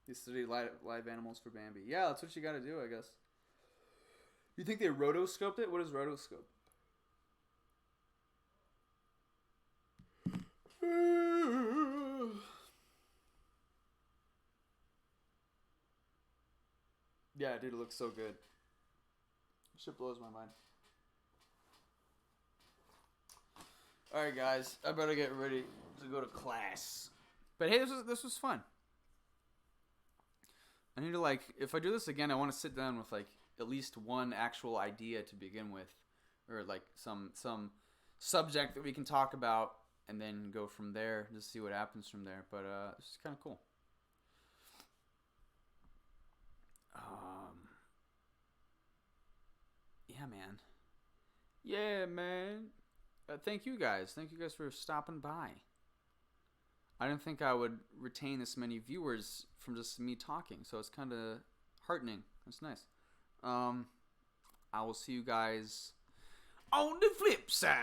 You study live animals for Bambi. Yeah, that's what you got to do, I guess. You think they rotoscoped it? What is rotoscope? Yeah, dude, it looks so good. Shit blows my mind. All right, guys, I better get ready to go to class. But hey, this was fun. I need to like, if I do this again, I want to sit down with like at least one actual idea to begin with, or like some subject that we can talk about, and then go from there. Just see what happens from there. But this is kind of cool. Yeah, man. Yeah, man. Thank you guys. Thank you guys for stopping by. I didn't think I would retain this many viewers from just me talking, so it's kind of heartening. That's nice. I will see you guys on the flip side.